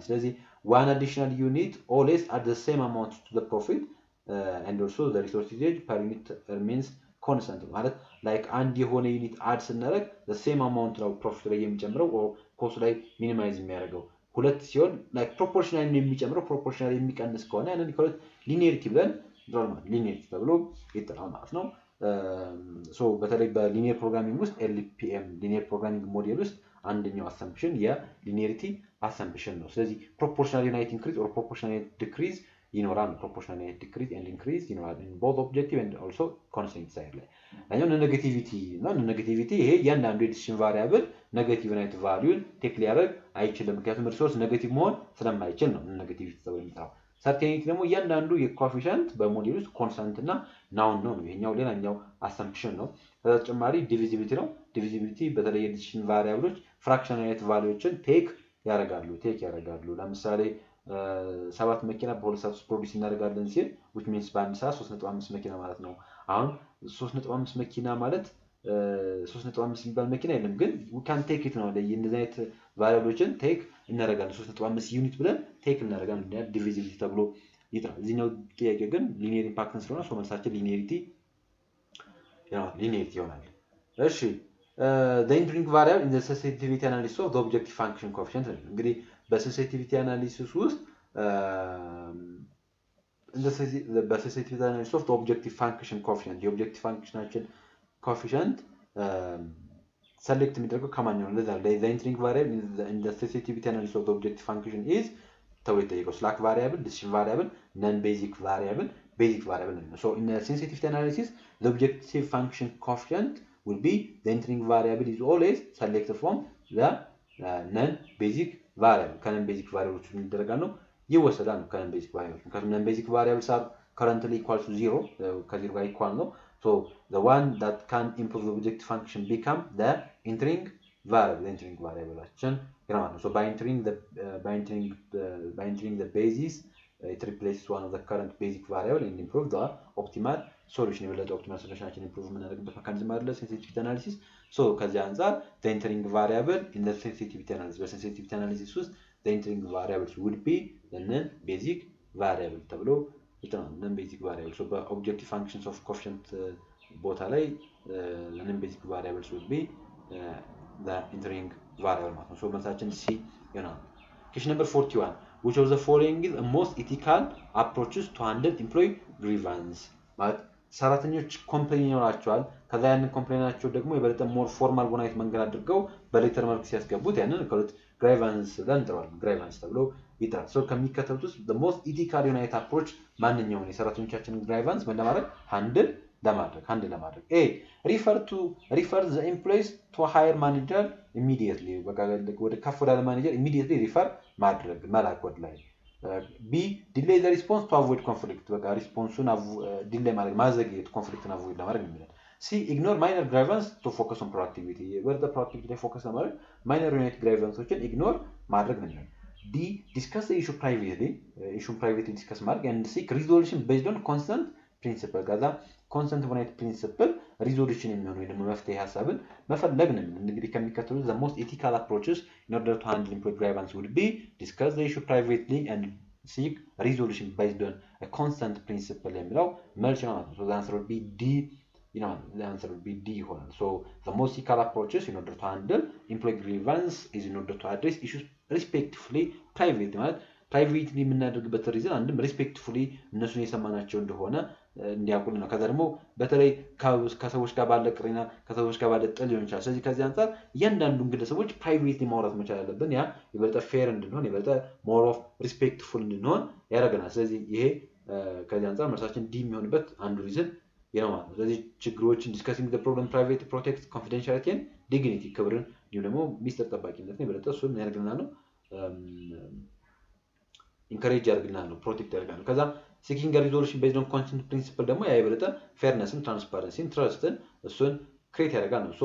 ስለዚህ one additional unit always at the same amount to the profit and also the resource usage per unit remains constant ማለት like አንድ የሆነ ዩኒት አድ ስናደርግ the same amount ነው ፕሮፊት ላይ የሚጨምረው or ኮስት ላይ ሚኒማይዝ የሚያደርገው። ሁለት ሲሆን like proportional የሚጨምረው proportional የሚቀንስ ከሆነ ያንን ከሁለት ሊኒየሪቲ ብለን እንጠራዋለን። ሊኒየሪቲ ተብሎ ይጠራል ማለት ነው። በተለይ በሊኒየር ፕሮግራሚንግ ውስጥ ኤልፒኤም ሊኒየር ፕሮግራሚንግ ሞዴል ውስጥ አንደኛው አሰምፕሽን የሊኒየሪቲ አሰምፕሽን ነው። ስለዚህ ፕሮፖርሽናል ዩናይት ኢንክሪዝ ኦር ፕሮፖርሽናል ዩናይት ዲክሪዝ ይኖራል። ፕሮፖርሽናል ዩናይት ዲክሪዝ ኤንድ ኢንክሪዝ ይኖራል in both objective and also constraint side ላይ። ያኛው ኔጌቲቪቲ ነው። ኔጌቲቪቲ ይሄ እያንዳንዱ የዲሲሽን ቫሪያብል ኔጌቲቭ ዩናይት ቫልዩን ቴክ ሊያደርግ አይችልም፣ ምክንያቱም ሪሶርስ ኔጌቲቭ መሆን ስለማይችል ነው ኔጌቲቪቲ ተብሎ የሚጠራው። ሰርቴኒቲ ደግሞ እያንዳንዱ የኮኤፊሽንት በሞዴል ውስጥ ኮንስታንት እና ናውን ነው። ይሄኛው ሌላኛው አሰምፕሽን ነው። በተጨማሪ ዲቪዚቢሊቲ ነው። ዲቪዚቢሊቲ በተለይ የዲሲሽን ቫሪያብሎች ፍራክሽናል ዩናይት ቫልዩዎችን ቴክ ያደርጋሉ። ለምሳሌ 7 መኪና በሁለት ሰዓት ውስጥ ፕሮዲዩስ እናደርጋለን ሲል which means በአንድ ሰዓት 3.5 መኪና ማለት ነው። አሁን 3.5 መኪና ማለት 3.5 የሚባል መኪና የለም፣ ግን we can take it ነው። እንደዚህ አይነት ቫሪያብሎችን ቴክ እናደርጋለን። 3.5 ዩኒት ብለን ቴክ እናደርጋለን። ዲቪዚቢሊቲ ተብሎ ይጠራል። እዚህኛው ጥያቄ ግን ሊኒየር ኢምፓክትን ስለሆነ መልሳችን ሊኒየሪቲ ይሆናል። እሺ the interim variable in the sensitivity analysis of the objective function coefficient ነው። እንግዲህ በሴንሲቲቪቲ አናሊሲስ ውስጥ በሴንሲቲቪቲ አናሊሲስ ኦፍ ኦብጀክቲቭ ፋንክሽን ኮኤፊሽንት የኦብጀክቲቭ ፋንክሽናችን ኮኤፊሽንት ሰሌክት የሚደረገው ከማን ነው? ለዛ the interim variable in the sensitivity analysis of the objective function is ተብሎ ይጠየቀው ስላክ ቫሪያብል፣ ዲሲሽን ቫሪያብል፣ ነን ቤዚክ ቫሪያብል፣ basic variable. So in the sensitivity analysis, the objective function coefficient will be the entering variable is always selected from the non-basic variable. Non-basic variables የሚደረጋሉ ይወሰዳሉ non-basic variables because non-basic variables are currently equal to 0 ከዜሮ ጋር equal ነው. So the one that can improve the objective function become the entering variable. The entering variable so by entering the basis, it replaces one of the current basic variable and improve the optimal solution. The optimal solution improvement mechanism sensitivity analysis. So ከዚህ አንፃር the entering variable in the sensitivity analysis, the sensitivity analysis was the entering variables would be the non-basic variable ተብሎ non-basic variable. So the objective functions of coefficient ቦታ ላይ the non-basic variables would be the entering variable. So መልሳችን C ይሆናል. Question number 41. Which of the following is the most ethical approaches to handle employee grievance? ማለት ሰራተኞች ኮምፕሌን ይኖራቸዋል ከዛ ያንን ኮምፕሌናቸው ደግሞ የበለጠ ሞር ፎርማል በሆነ አይነት መንገድ አድርገው በሌተር መልክ ሲያስገቡት ያንን ከሉት ግሪቫንስ ለንጥሯል ግሪቫንስ ተብሎ ይጠራል. ሶ ከሚከተሉት ውስጥ the most ethical የሆነ አይነት አፕሮች ማንኛውን የሰራተኞቻችንን ግሪቫንስ ምን ለማድረግ ሃንድል ለማድረግ A refer the employees to a higher manager immediately በቃ ወደ ከፍ ወዳለ ማኔጀር immediately refer ማድረግ መላክ ወደ ላይ. B delay the response to avoid conflict በቃ ሪስፖንሱን ዲሌይ ማድረግ ማዘግየት ኮንፍሊክትን አቮይድ ለማድረግ ነው የሚለው. C ignore minor grievance to focus on productivity ወደ productivity ላይ ፎከስ ለማድረግ minor unit grievanceዎችን ignore ማድረግ ነው የሚለው. D discuss the issue privately discuss ማድረግ and seek resolution based on consent principle ከዛ consent unit principle resolution የሚሆነው ወይ ደግሞ መፍትሄ ሐሳብን መፈለግ ነው. እንግዲህ ከሚከተሉት the most ethical approaches in order to handle employee grievance would be discuss the issue privately and seek resolution based on a consent principle የሚለው መልስ ነው. So the answer would be D. The answer would be D ይሆናል. So the most ethical approaches in order to handle employee grievance is in order to address issues respectfully privately ማለት ፕራይቬትሊ የምናደርግበት ሪዝን አንድም ሪስፔክትፉሊ እነሱን የሰማናቸው እንደሆነ እንዲያውቁልን ነው። ከዛ ደግሞ በተለይ ከሰዎች ጋር ባለ ቅሪና ከሰዎች ጋር ባለ ጥል ሊሆን ይችላል። ስለዚህ ከዚህ አንፃር እያንዳንዱን ግለሰቦች ፕራይቬትሊ ማውራት መቻል አለብን። ያ የበለጠ ፌር እንድንሆን የበለጠ ሞር ኦፍ ሪስፔክትፉል እንድንሆን ያደርገናል። ስለዚህ ይሄ ከዚህ አንፃር መልሳችን ዲ የሚሆንበት አንዱ ሪዝን ነው ማለት ነው። ስለዚህ ችግሮችን ዲስከሲንግ ዘ ፕሮብለም ፕራይቬት ፕሮቴክት ኮንፊደንሻሊቲ ኤንድ ዲግኒቲ ክብርን እንዲሁም ደግሞ ሚስጥር ጠባቂነትን የበለጠ እሱን ያደርግልናል ነው ኢንከሬጅ ያደርግልናል ነው ፕሮቴክት ያደርጋል። ከዛ seeking a resolution based on consent principle ደግሞ ያ የበለጠ ፌርነስን ትራንስፓረንሲን ትረስትን እሱን ክሬት ያደርጋል ነው። ሶ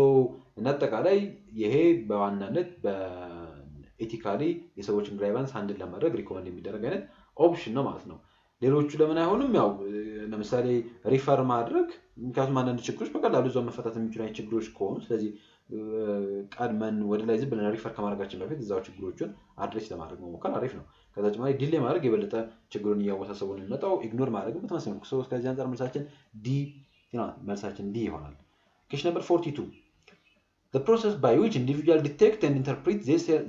እናጠቃላይ ይሄ በዋናነት በኤቲካሊ የሰዎችን ግሪቫንስ ሃንድል ለማድረግ ሪኮመንድ የሚደረግ አይነት ኦፕሽን ነው ማለት ነው። ሌሎቹ ለምን አይሆንም? ያው ለምሳሌ ሪፈር ማድረግ ምክንያቱም አንዳንድ ችግሮች በቀላሉ እዛው መፈታት የሚችሉ አይነት ችግሮች ከሆኑ ስለዚህ ቀድመን ወደ ላይ ዝም ብለን ሪፈር ከማድረጋችን በፊት እዛው ችግሮቹን አድሬስ ለማድረግ መሞከር አሪፍ ነው። ከዛ ጭማሪ ዲሌይ ማድረግ የበለጠ ችግሩን እያወሳሰበው ነው የሚመጣው። ኢግኖር ማድረግ በተመሳሳይ መልኩ ሰው ከዚህ አንፃር መልሳችን ዲ ይሆናል። Question number 42. The process by which individuals detect and interpret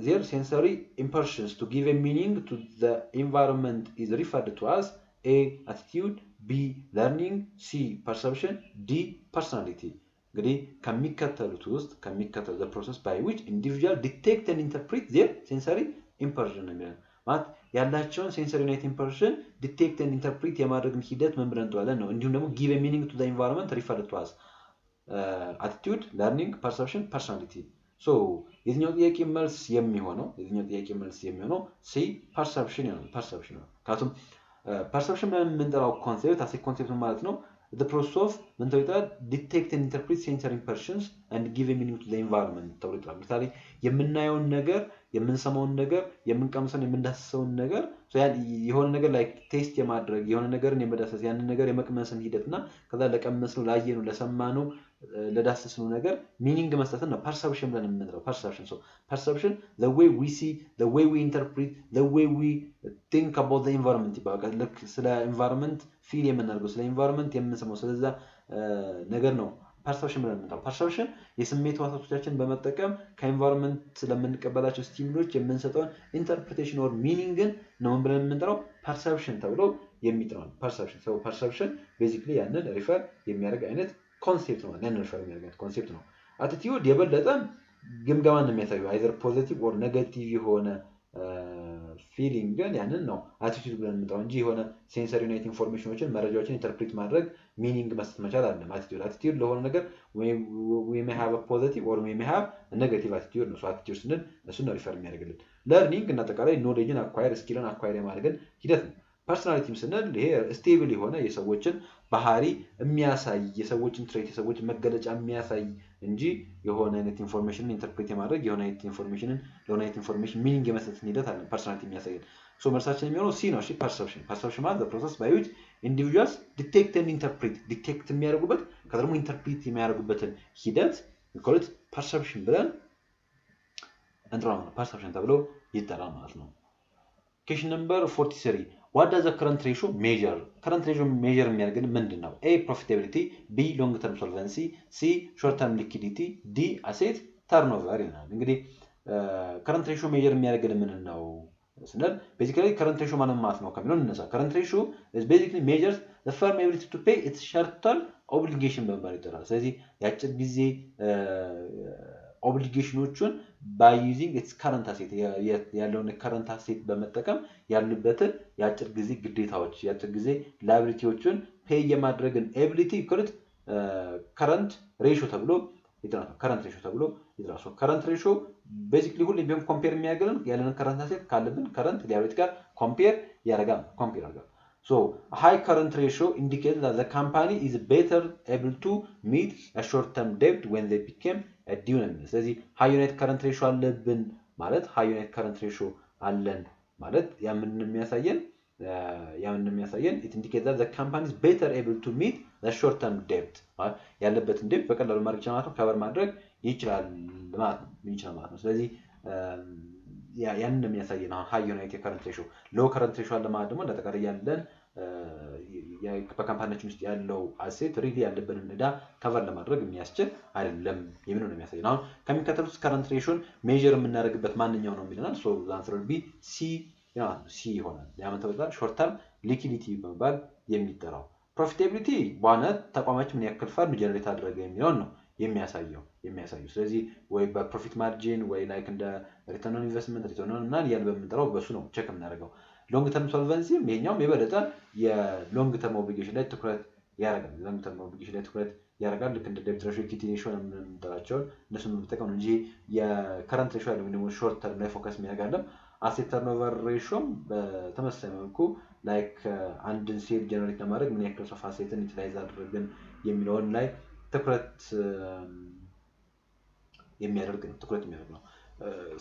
their sensory impressions to give a meaning to the environment is referred to as A. Attitude, B. Learning, C. Perception, D. Personality. እንግዲህ ከሚከተሉት ውስጥ the process by which individuals detect and interpret their sensory impression ነው የሚለው ማለት ያላቸውን ሴንሰሪ ዩኒት ኢምፕሬሽን ዲቴክት ኤንድ ኢንተርፕሬት የማድረግን ሂደት ምን ብለን እንጠራለን ነው። እንዲሁም ደግሞ ጊቭ ኤ ሚኒንግ ቱ ዘ ኢንቫይሮንመንት ሪፈርድ ቱ አስ አቲቲዩድ፣ ለርኒንግ፣ ፐርሰፕሽን፣ ፐርሰናሊቲ። ሶ የትኛው ጥያቄ መልስ የሚሆነው ሲ ፐርሰፕሽን ነው። ፐርሰፕሽን ነው። ምክንያቱም ፐርሰፕሽን ብለን የምንጠራው ኮንሴፕት አሴ ኮንሴፕት ማለት ነው the process of ምን ተብሏል? detect and interpret sensory impressions and give a meaning to the environment ተብሏል። ምሳሌ የምናየውን ነገር የምንሰማውን ነገር የምንቀምሰውን የምንዳስሰውን ነገር የሆነ ነገር ላይ ቴስት የማድረግ የሆነ ነገርን የመዳሰስ ያንን ነገር የመቅመስን ሂደትና ከዛ ለቀመስነው ላየነው ለሰማነው ለዳሰስነው ነገር ሚኒንግ መስጠትን ነው ፐርሰፕሽን ብለን የምንለው። ፐርሰፕሽን the way we see, the way we interpret, the way we think about the environment ይባላል። ልክ ስለ environment ፊል የምናደርገው ስለ environment የምንሰማው ስለዛ ነገር ነው ፐርሰፕሽን ብለን የምንጠራው። ፐርሰፕሽን የስሜት ህዋሳቶቻችንን በመጠቀም ከኤንቫይሮንመንት ስለምንቀበላቸው ስቲሙሎች የምንሰጠውን ኢንተርፕሬቴሽን ኦር ሚኒንግን ነው ብለን የምንጠራው ፐርሰፕሽን ተብሎ የሚጠራው። ፐርሰፕሽን ቤዚክሊ ያንን ሪፈር የሚያደርግ አይነት ኮንሴፕት ነው። ያንን ሪፈር የሚያደርግ አይነት ኮንሴፕት ነው። አቲቲዩድ የበለጠ ግምገማን ነው የሚያሳየው አይዘር ፖዚቲቭ ኦር ኔጋቲቭ የሆነ ፊሊንግን ያንን ነው አቲቲዩድ ብለን የምንጠራው እንጂ የሆነ ሴንሰሪ ዩናይት ኢንፎርሜሽኖችን መረጃዎችን ኢንተርፕሬት ማድረግ ሚኒንግ መስጠት መቻል አለ። አቲቲዩድ ለሆነ ነገር we may have a positive or we may have a negative attitude ነው። አቲቲዩድ ስንል እሱን ነው ሪፈር የሚያደርግልን። ለርኒንግ እና አጠቃላይ ኖሌጅን አኳየር ስኪልን አኳየር የማድረግን ሂደት ነው። ፐርሶናሊቲም ስንል ይሄ ስቴብል የሆነ የሰዎችን ባህሪ የሚያሳይ የሰዎችን ትሬት የሰዎችን መገለጫ የሚያሳይ እንጂ የሆነ አይነት ኢንፎርሜሽንን ኢንተርፕሬት የማድረግ የሆነ አይነት ኢንፎርሜሽንን ለሆነ አይነት ኢንፎርሜሽን ሚኒንግ የመስጠትን ሂደት አለ ፐርሶናሊቲ የሚያሳየን። ሶ መልሳችን የሚሆነው ሲ ነው። እሺ ፐርሰፕሽን ማለት ፕሮሰስ ባይ ዊች ኢንዲቪጁዋልስ ዲቴክት ኤንድ ኢንተርፕሬት ዲቴክት የሚያደርጉበት ከዛ ደግሞ ኢንተርፕሬት የሚያደርጉበትን ሂደት ኮልት ፐርሰፕሽን ብለን እንጥራለን። ፐርሰፕሽን ተብሎ ይጠራል ማለት ነው። Question number 43. What does the current ratio measure? Current ratio measure የሚያደርግን ምንድን ነው? A. Profitability, B. Long term solvency, C. Short term liquidity, D. Asset turnover ይሆናል። እንግዲህ current ratio measure የሚያደርግን ምን ነው ስንል basically current ratio ማለት ነው ከሚለው እንነሳ። Current ratio is basically measures the firm ability to pay its short term obligation በመባል ይጠራል። ስለዚህ የአጭር ጊዜ ኦብሊጌሽኖቹን by using its current asset ያለውን current asset በመጠቀም ያሉበትን የአጭር ጊዜ ግዴታዎች የአጭር ጊዜ ላይቢሊቲዎችን ፔይ የማድረግን ኤቢሊቲ ይኮልት current ratio ተብሎ ይጠራል። current ratio ተብሎ ይጠራል። current ratio basically ሁሌም ቢሆን ኮምፔር የሚያደርገን ያለንን current asset ካለብን current liability ጋር ኮምፔር ያደርጋል። So a high current ratio indicates that the company is better able to meet a short-term debt when they become a due. ስለዚህ high unit current ratio አለብን ማለት high unit current ratio አለን ማለት ያምን የሚያሳየን it indicates that the company is better able to meet the short-term debt. ያለበትን debt በቀላሉ ማድረግ ይችላል ከቨር ማድረግ ይችላል ማለት ነው። ስለዚህ ያንን የሚያሳየን high unit current ratio low current ratio አለ ማለት ደግሞ እንደተቀረ ያለን በካምፓኒያችን ውስጥ ያለው አሴት ሪሊ ያለብንን ዕዳ ከቨር ለማድረግ የሚያስችል አይደለም የሚለው ነው የሚያሳየን። አሁን ከሚከተሉት current ratio ሜዠር የምናደርግበት ማንኛው ነው የሚለናል። so the answer will be C ይሆናል። ያመጣው short term liquidity በመባል የሚጠራው profitability በዋናነት ተቋማችን ምን ያክል ፈርም ጀነሬት አደረገ የሚለውን ነው የሚያሳየው። ስለዚህ ወይ በፕሮፊት ማርጂን ወይ ላይክ እንደ ሪተርን ኦን ኢንቨስትመንት ሪተርን ኦን ምናምን ያለ በምንጠራው በሱ ነው ቼክ የምናደርገው። ሎንግ ተርም ሶልቨንሲ ይሄኛውም የበለጠ የሎንግ ተርም ኦብሊጌሽን ላይ ትኩረት ያደርጋል። ልክ እንደ ዴብት ሬሽዮ ኢኩዊቲ ሬሽዮ የምንጠራቸውን እነሱን በመጠቀም ነው እንጂ የከረንት ሬሽዮ ወይም ደግሞ ሾርት ተርም ላይ ፎከስ የሚያደርጋለም። አሴት ተርኖቨር ሬሽዮም በተመሳሳይ መልኩ ላይክ አንድን ሴል ጀነሬት ለማድረግ ምን ያክል ሶፍ አሴትን ዩቲላይዝ አድርገን የሚለውን ላይ ትኩረት የሚያደርግ ነው።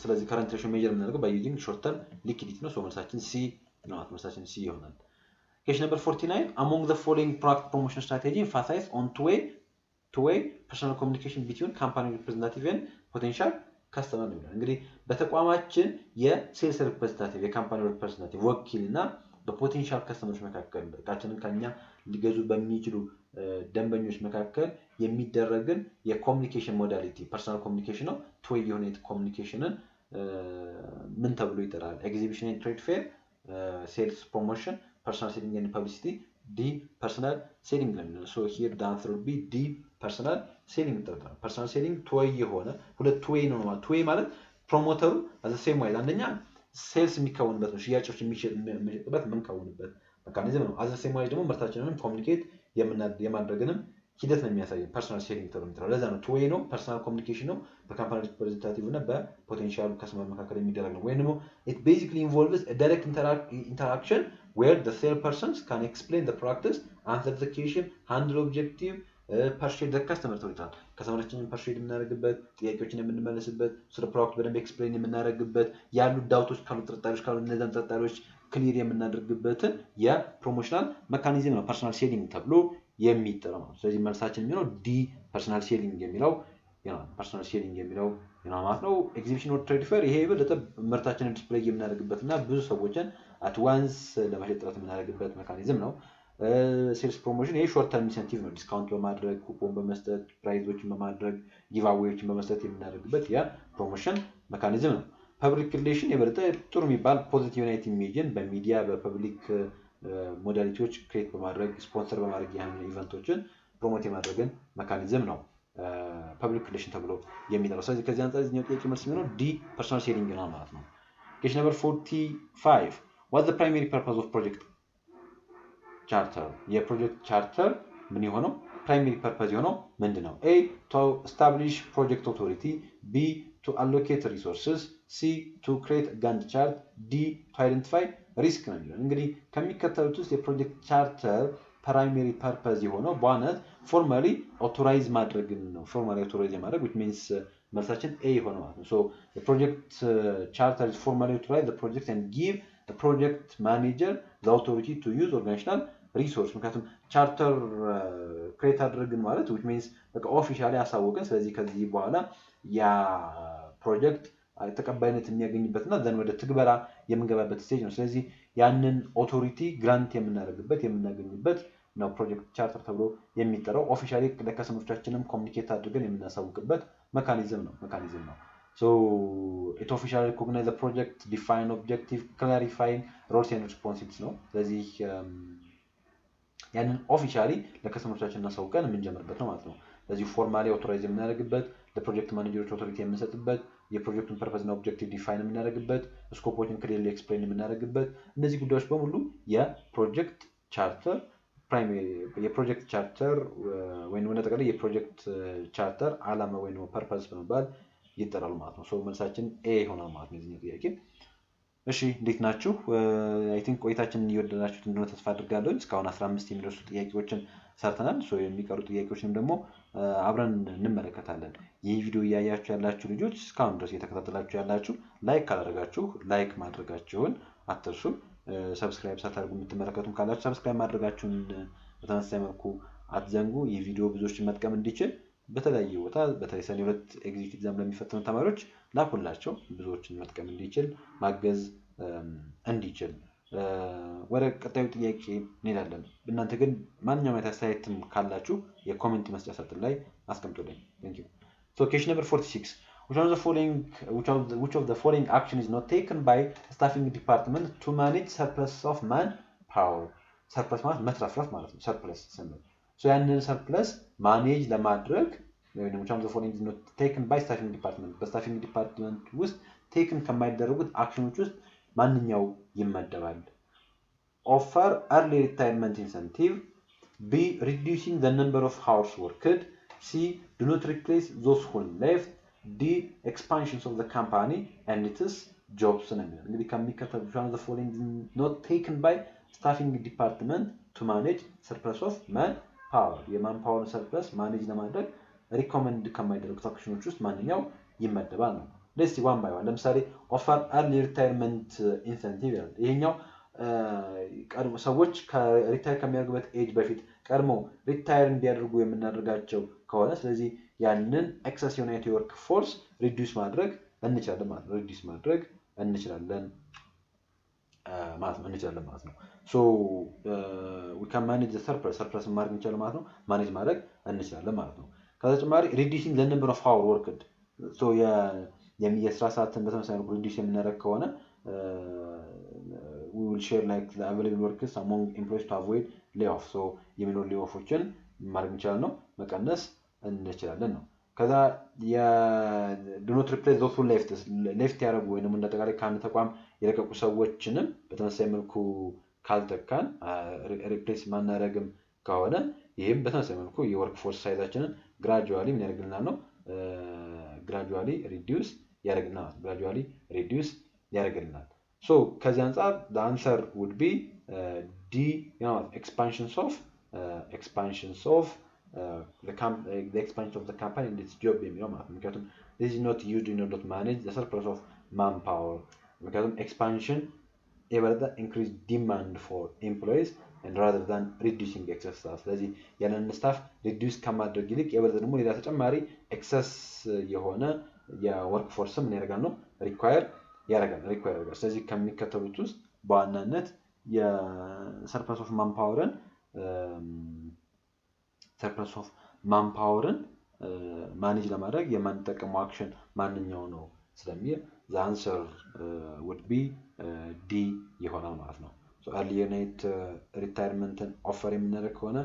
ስለዚህ current ratio measure የምናደርገው by using short term liquidity ነው። ሶ መልሳችን C ይሆናል። Question number 49. Among the following product promotion strategy emphasize on two-way personal communication between company representative and potential customer ነው። እንግዲህ በተቋማችን የሴልስ ሪፕሬዘንታቲቭ የካምፓኒ ሪፕሬዘንታቲቭ ወኪልና በፖቴንሻል ከስተመሮች መካከል እቃችንን ከኛ ሊገዙ በሚችሉ ደንበኞች መካከል የሚደረግን የኮሙኒኬሽን ሞዳሊቲ ፐርሰናል ኮሙኒኬሽን ነው። ቱ-ዌይ የሆነ ኮሙኒኬሽንን ምን ተብሎ ይጠራል? ኤግዚቢሽን ኤንድ ትሬድ ፌር፣ ሴልስ ፕሮሞሽን፣ ፐርሰናል ሴሊንግ ኤንድ ፐብሊሲቲ፣ ዲ ፐርሰናል ሴሊንግ ነው። ሶ ሂር the answer will be ዲ ፐርሰናል ሴሊንግ ይጠራል። ፐርሰናል ሴሊንግ ቱ-ዌይ የሆነ ሁለት ቱ-ዌይ ነው ማለት ቱ-ዌይ ማለት ፕሮሞተሩ as the same way አንደኛ ሴልስ የሚከውንበት ነው ሽያጮች የሚሸጥበት የምንከውንበት ሜካኒዝም ነው። as the same way ደግሞ ምርታችንንም ኮሙኒኬት የማድረግንም ሂደት ነው የሚያሳየው ፐርሰናል ሴሊንግ ተብሎ የሚጠራው። ለዛ ነው ቱ-ዌይ ነው፣ ፐርሰናል ኮሙኒኬሽን ነው፣ በካምፓኒ ሪፕሬዘንታቲቭ እና በፖቴንሻል ከስተመር መካከል የሚደረግ ነው። ወይም ደግሞ it basically involves a direct interaction where the salespersons can explain the practice, answer the question, handle objective, persuade the customer ተብሎ ይጠራል። ከስተመራችንን persuade የምናደርግበት፣ ጥያቄዎችን የምንመልስበት፣ ስለ ፕሮዳክት በደንብ ኤክስፕሌን የምናደርግበት፣ ያሉ ዳውቶች ካሉ ጥርጣሬዎች ካሉ እነዛን ጥርጣሬዎች ክሊር የምናደርግበትን የፕሮሞሽናል ሜካኒዝም ነው ፐርሰናል ሴሊንግ ተብሎ የሚጠራው። ስለዚህ መልሳችን የሚሆነው ዲ ፐርሰናል ሴሊንግ የሚለው ማለት ነው። ኤግዚቢሽን ኦር ትሬድ ፌር ይሄ በለጠ ምርታችንን ዲስፕሌይ የምናደርግበትና ብዙ ሰዎችን አት ዋንስ ለመሸጥ ጥረት የምናደርግበት ሜካኒዝም ነው። ሴልስ ፕሮሞሽን ይሄ ሾርት ተርም ኢንሴንቲቭ ነው። ዲስካውንት በማድረግ ኩፖን በመስጠት ፕራይዞችን በማድረግ ጊቭአዌዎችን በመስጠት የምናደርግበት የፕሮሞሽን ሜካኒዝም ነው። ፐብሊክ ሪሌሽን የበለጠ ጥሩ የሚባል ፖዚቲቭ ዩናይት ኢሜጅን በሚዲያ በፐብሊክ ሞዳሊቲዎች ክሬት በማድረግ ስፖንሰር በማድረግ ያን ኢቨንቶችን ፕሮሞት የማድረግን ሜካኒዝም ነው ፐብሊክ ሪሌሽን ተብሎ የሚጠራው። ስለዚህ ከዚህ አንፃር እዚህኛው ጥያቄ መልስ የሚሆነው ዲ ፐርሰናል ሴሊንግ ነው ማለት ነው። Question number 45. What's the primary purpose of project charter? የፕሮጀክት ቻርተር ምን የሆነው primary purpose የሆነው ምንድነው? A. To establish project authority. B. To allocate resources. C. To create a Gantt chart. D. To identify risk ነው የሚለው። እንግዲህ ከሚከተሉት ውስጥ የፕሮጀክት ቻርተር ፕራይመሪ ፐርፐዝ የሆነው በዋናነት ፎርማሊ ኦቶራይዝ ማድረግን ነው። ፎርማሊ ኦቶራይዝ ማድረግ which means መልሳችን A የሆነ ማለት ነው። So the project charter is formally authorize the project and give the project manager the authority to use organizational resource. ምክንያቱም ቻርተር ክሬት አድርግን ማለት which means በቃ ኦፊሻሊ አሳወቅን። ስለዚህ ከዚህ በኋላ ያ ፕሮጀክት ተቀባይነት የሚያገኝበትና ዘን ወደ ትግበራ የምንገባበት ስቴጅ ነው። ስለዚህ ያንን ኦቶሪቲ ግራንት የምናገኝበት ነው ፕሮጀክት ቻርተር ተብሎ የሚጠራው። ኦፊሻሊ ለከስተመሮቻችንም ኮሚኒኬት አድርገን የምናሳውቅበት ሜካኒዝም ነው። So it officially recognize the project, define objective, clarifying roles and responsibilities ነው። ስለዚህ ያንን ኦፊሻሊ ለከስተመሮቻችን እናሳውቀን የምንጀምርበት ነው ማለት ነው። ስለዚህ ፎርማሊ ኦቶራይዝ የምናደርግበት፣ ለፕሮጀክት ማኔጀሮች ኦቶሪቲ የምንሰጥበት፣ የፕሮጀክቱን ፐርፐዝ እና ኦብጀክቲቭ ዲፋይን የምናደርግበት፣ ስኮፖችን ክሊርሊ ኤክስፕሌን የምናደርግበት፣ እነዚህ ጉዳዮች በሙሉ የፕሮጀክት ቻርተር የፕሮጀክት ቻርተር ወይም አጠቃላይ የፕሮጀክት ቻርተር ዓላማ ወይም ፐርፐዝ በመባል ይጠራል ማለት ነው። ሶ መልሳችን ኤ ይሆናል ማለት ነው የዚህ ጥያቄ። እሺ እንዴት ናችሁ? አይ ቲንክ ቆይታችንን እየወደዳችሁት እንደሆነ ተስፋ አድርጋለሁ። እስካሁን 15 የሚደርሱ ጥያቄዎችን ሰርተናል። ሶ የሚቀሩ ጥያቄዎችንም ደግሞ አብረን እንመለከታለን። ይህ ቪዲዮ እያያችሁ ያላችሁ ልጆች እስካሁን ድረስ እየተከታተላችሁ ያላችሁ ላይክ ካላደረጋችሁ ላይክ ማድረጋችሁን አትርሱ። ሰብስክራይብ ሳታደርጉ የምትመለከቱም ካላችሁ ሰብስክራይብ ማድረጋችሁን በተመሳሳይ መልኩ አትዘንጉ። ይህ ቪዲዮ ብዙዎችን መጥቀም እንዲችል በተለያየ ቦታ በተለይ ሰኔ 2 ኤግዚት ኤግዛም ለሚፈተኑ ተማሪዎች ላኩላቸው። ብዙዎችን መጥቀም እንዲችል ማገዝ እንዲችል። ወደ ቀጣዩ ጥያቄ እንሄዳለን። እናንተ ግን ማንኛውም አይነት አስተያየትም ካላችሁ የኮሜንት መስጫ ሳጥን ላይ አስቀምጡልኝ። Thank you. So question number 46. Which of the following action is not taken by staffing department to manage surplus of manpower? surplus ማለት መትረፍረፍ ማለት ነው። surplus ስንል so ያንን surplus ማኔጅ ለማድረግ which of the following is not taken by staffing department በስታፊንግ ዲፓርትመንት ውስጥ ቴክን ከማይደረጉት አክሽኖች ውስጥ ማንኛው ይመደባል? offer early retirement incentive. B. reducing the number of hours worked. C. do not replace those who left. D. expansions of the company and its jobs ነው የሚለው። እንግዲህ ከሚከተሉት which of the following is not taken by staffing department to manage surplus of manpower የማንፓወር ሰርፕለስ ማኔጅ ለማድረግ ሪኮመንድ ከማይደረጉት አክሽኖች ውስጥ ማንኛው ይመደባል ነው። ለስቲ ዋን ባይ ዋን ለምሳሌ ኦፈር early retirement incentive ይላል። ይሄኛው ቀድሞ ሰዎች ከሪታየር ከሚያደርጉበት ኤጅ በፊት ቀድሞ ሪታየር እንዲያደርጉ የምናደርጋቸው ከሆነ ስለዚህ ያንን ኤክሰስ የሆነ የወርክ ፎርስ ሪዲዩስ ማድረግ እንችላለን ማለት ነው። ሪዲዩስ ማድረግ እንችላለን ማለት ነው። ሶ we can manage the surplus ማድረግ እንችላለን ማለት ነው። ማኔጅ ማድረግ እንችላለን ማለት ነው። ከተጨማሪ reducing the number of hours worked so የስራ ሰዓትን በተመሳሳይ መልኩ ሪዲዩስ የምናደርግ ከሆነ we will share like the available workers among employees to avoid layoff so የሚኖር ሌኦፎችን ማድረግ እንችላለን ነው መቀነስ እንችላለን ነው። ከዛ do not replace those who left ያደረጉ ወይንም እንደተቃራኒ ከአንድ ተቋም የለቀቁ ሰዎችንም በተመሳሳይ መልኩ ካልተካን ሪፕሌስ ማናደርግም ከሆነ ይሄም በተመሳሳይ መልኩ የወርክ ፎርስ ሳይዛችንን ግራጁዋሊ ምን ያደርግልናል ነው ግራጁዋሊ ሪዲዩስ ያደርግልናል። So ከዚህ አንፃር the answer would be D, expansions of the expansion of the company and its job የሚለው ማለት ነው። ምክንያቱም this is not used in order to manage the surplus of manpower ምክንያቱም expansion የበለጠ increase demand for employees and rather than reducing excess staff ስለዚህ ያንን ስታፍ ሪዲዩስ ከማድረግ ይልቅ የበለጠ ደግሞ ሌላ ተጨማሪ ኤክሰስ የሆነ የወርክ ፎርስ ምን ያደርጋል ነው ሪኳየር ያደርጋል። ስለዚህ ከሚከተሉት ውስጥ በዋናነት የሰርፕለስ ኦፍ ማንፓወርን ማኔጅ ለማድረግ የማንጠቀመው አክሽን ማንኛው ነው ስለሚል the answer would be D ይሆናል ማለት ነው። so early retirement ኦፈር የምናደርግ ከሆነ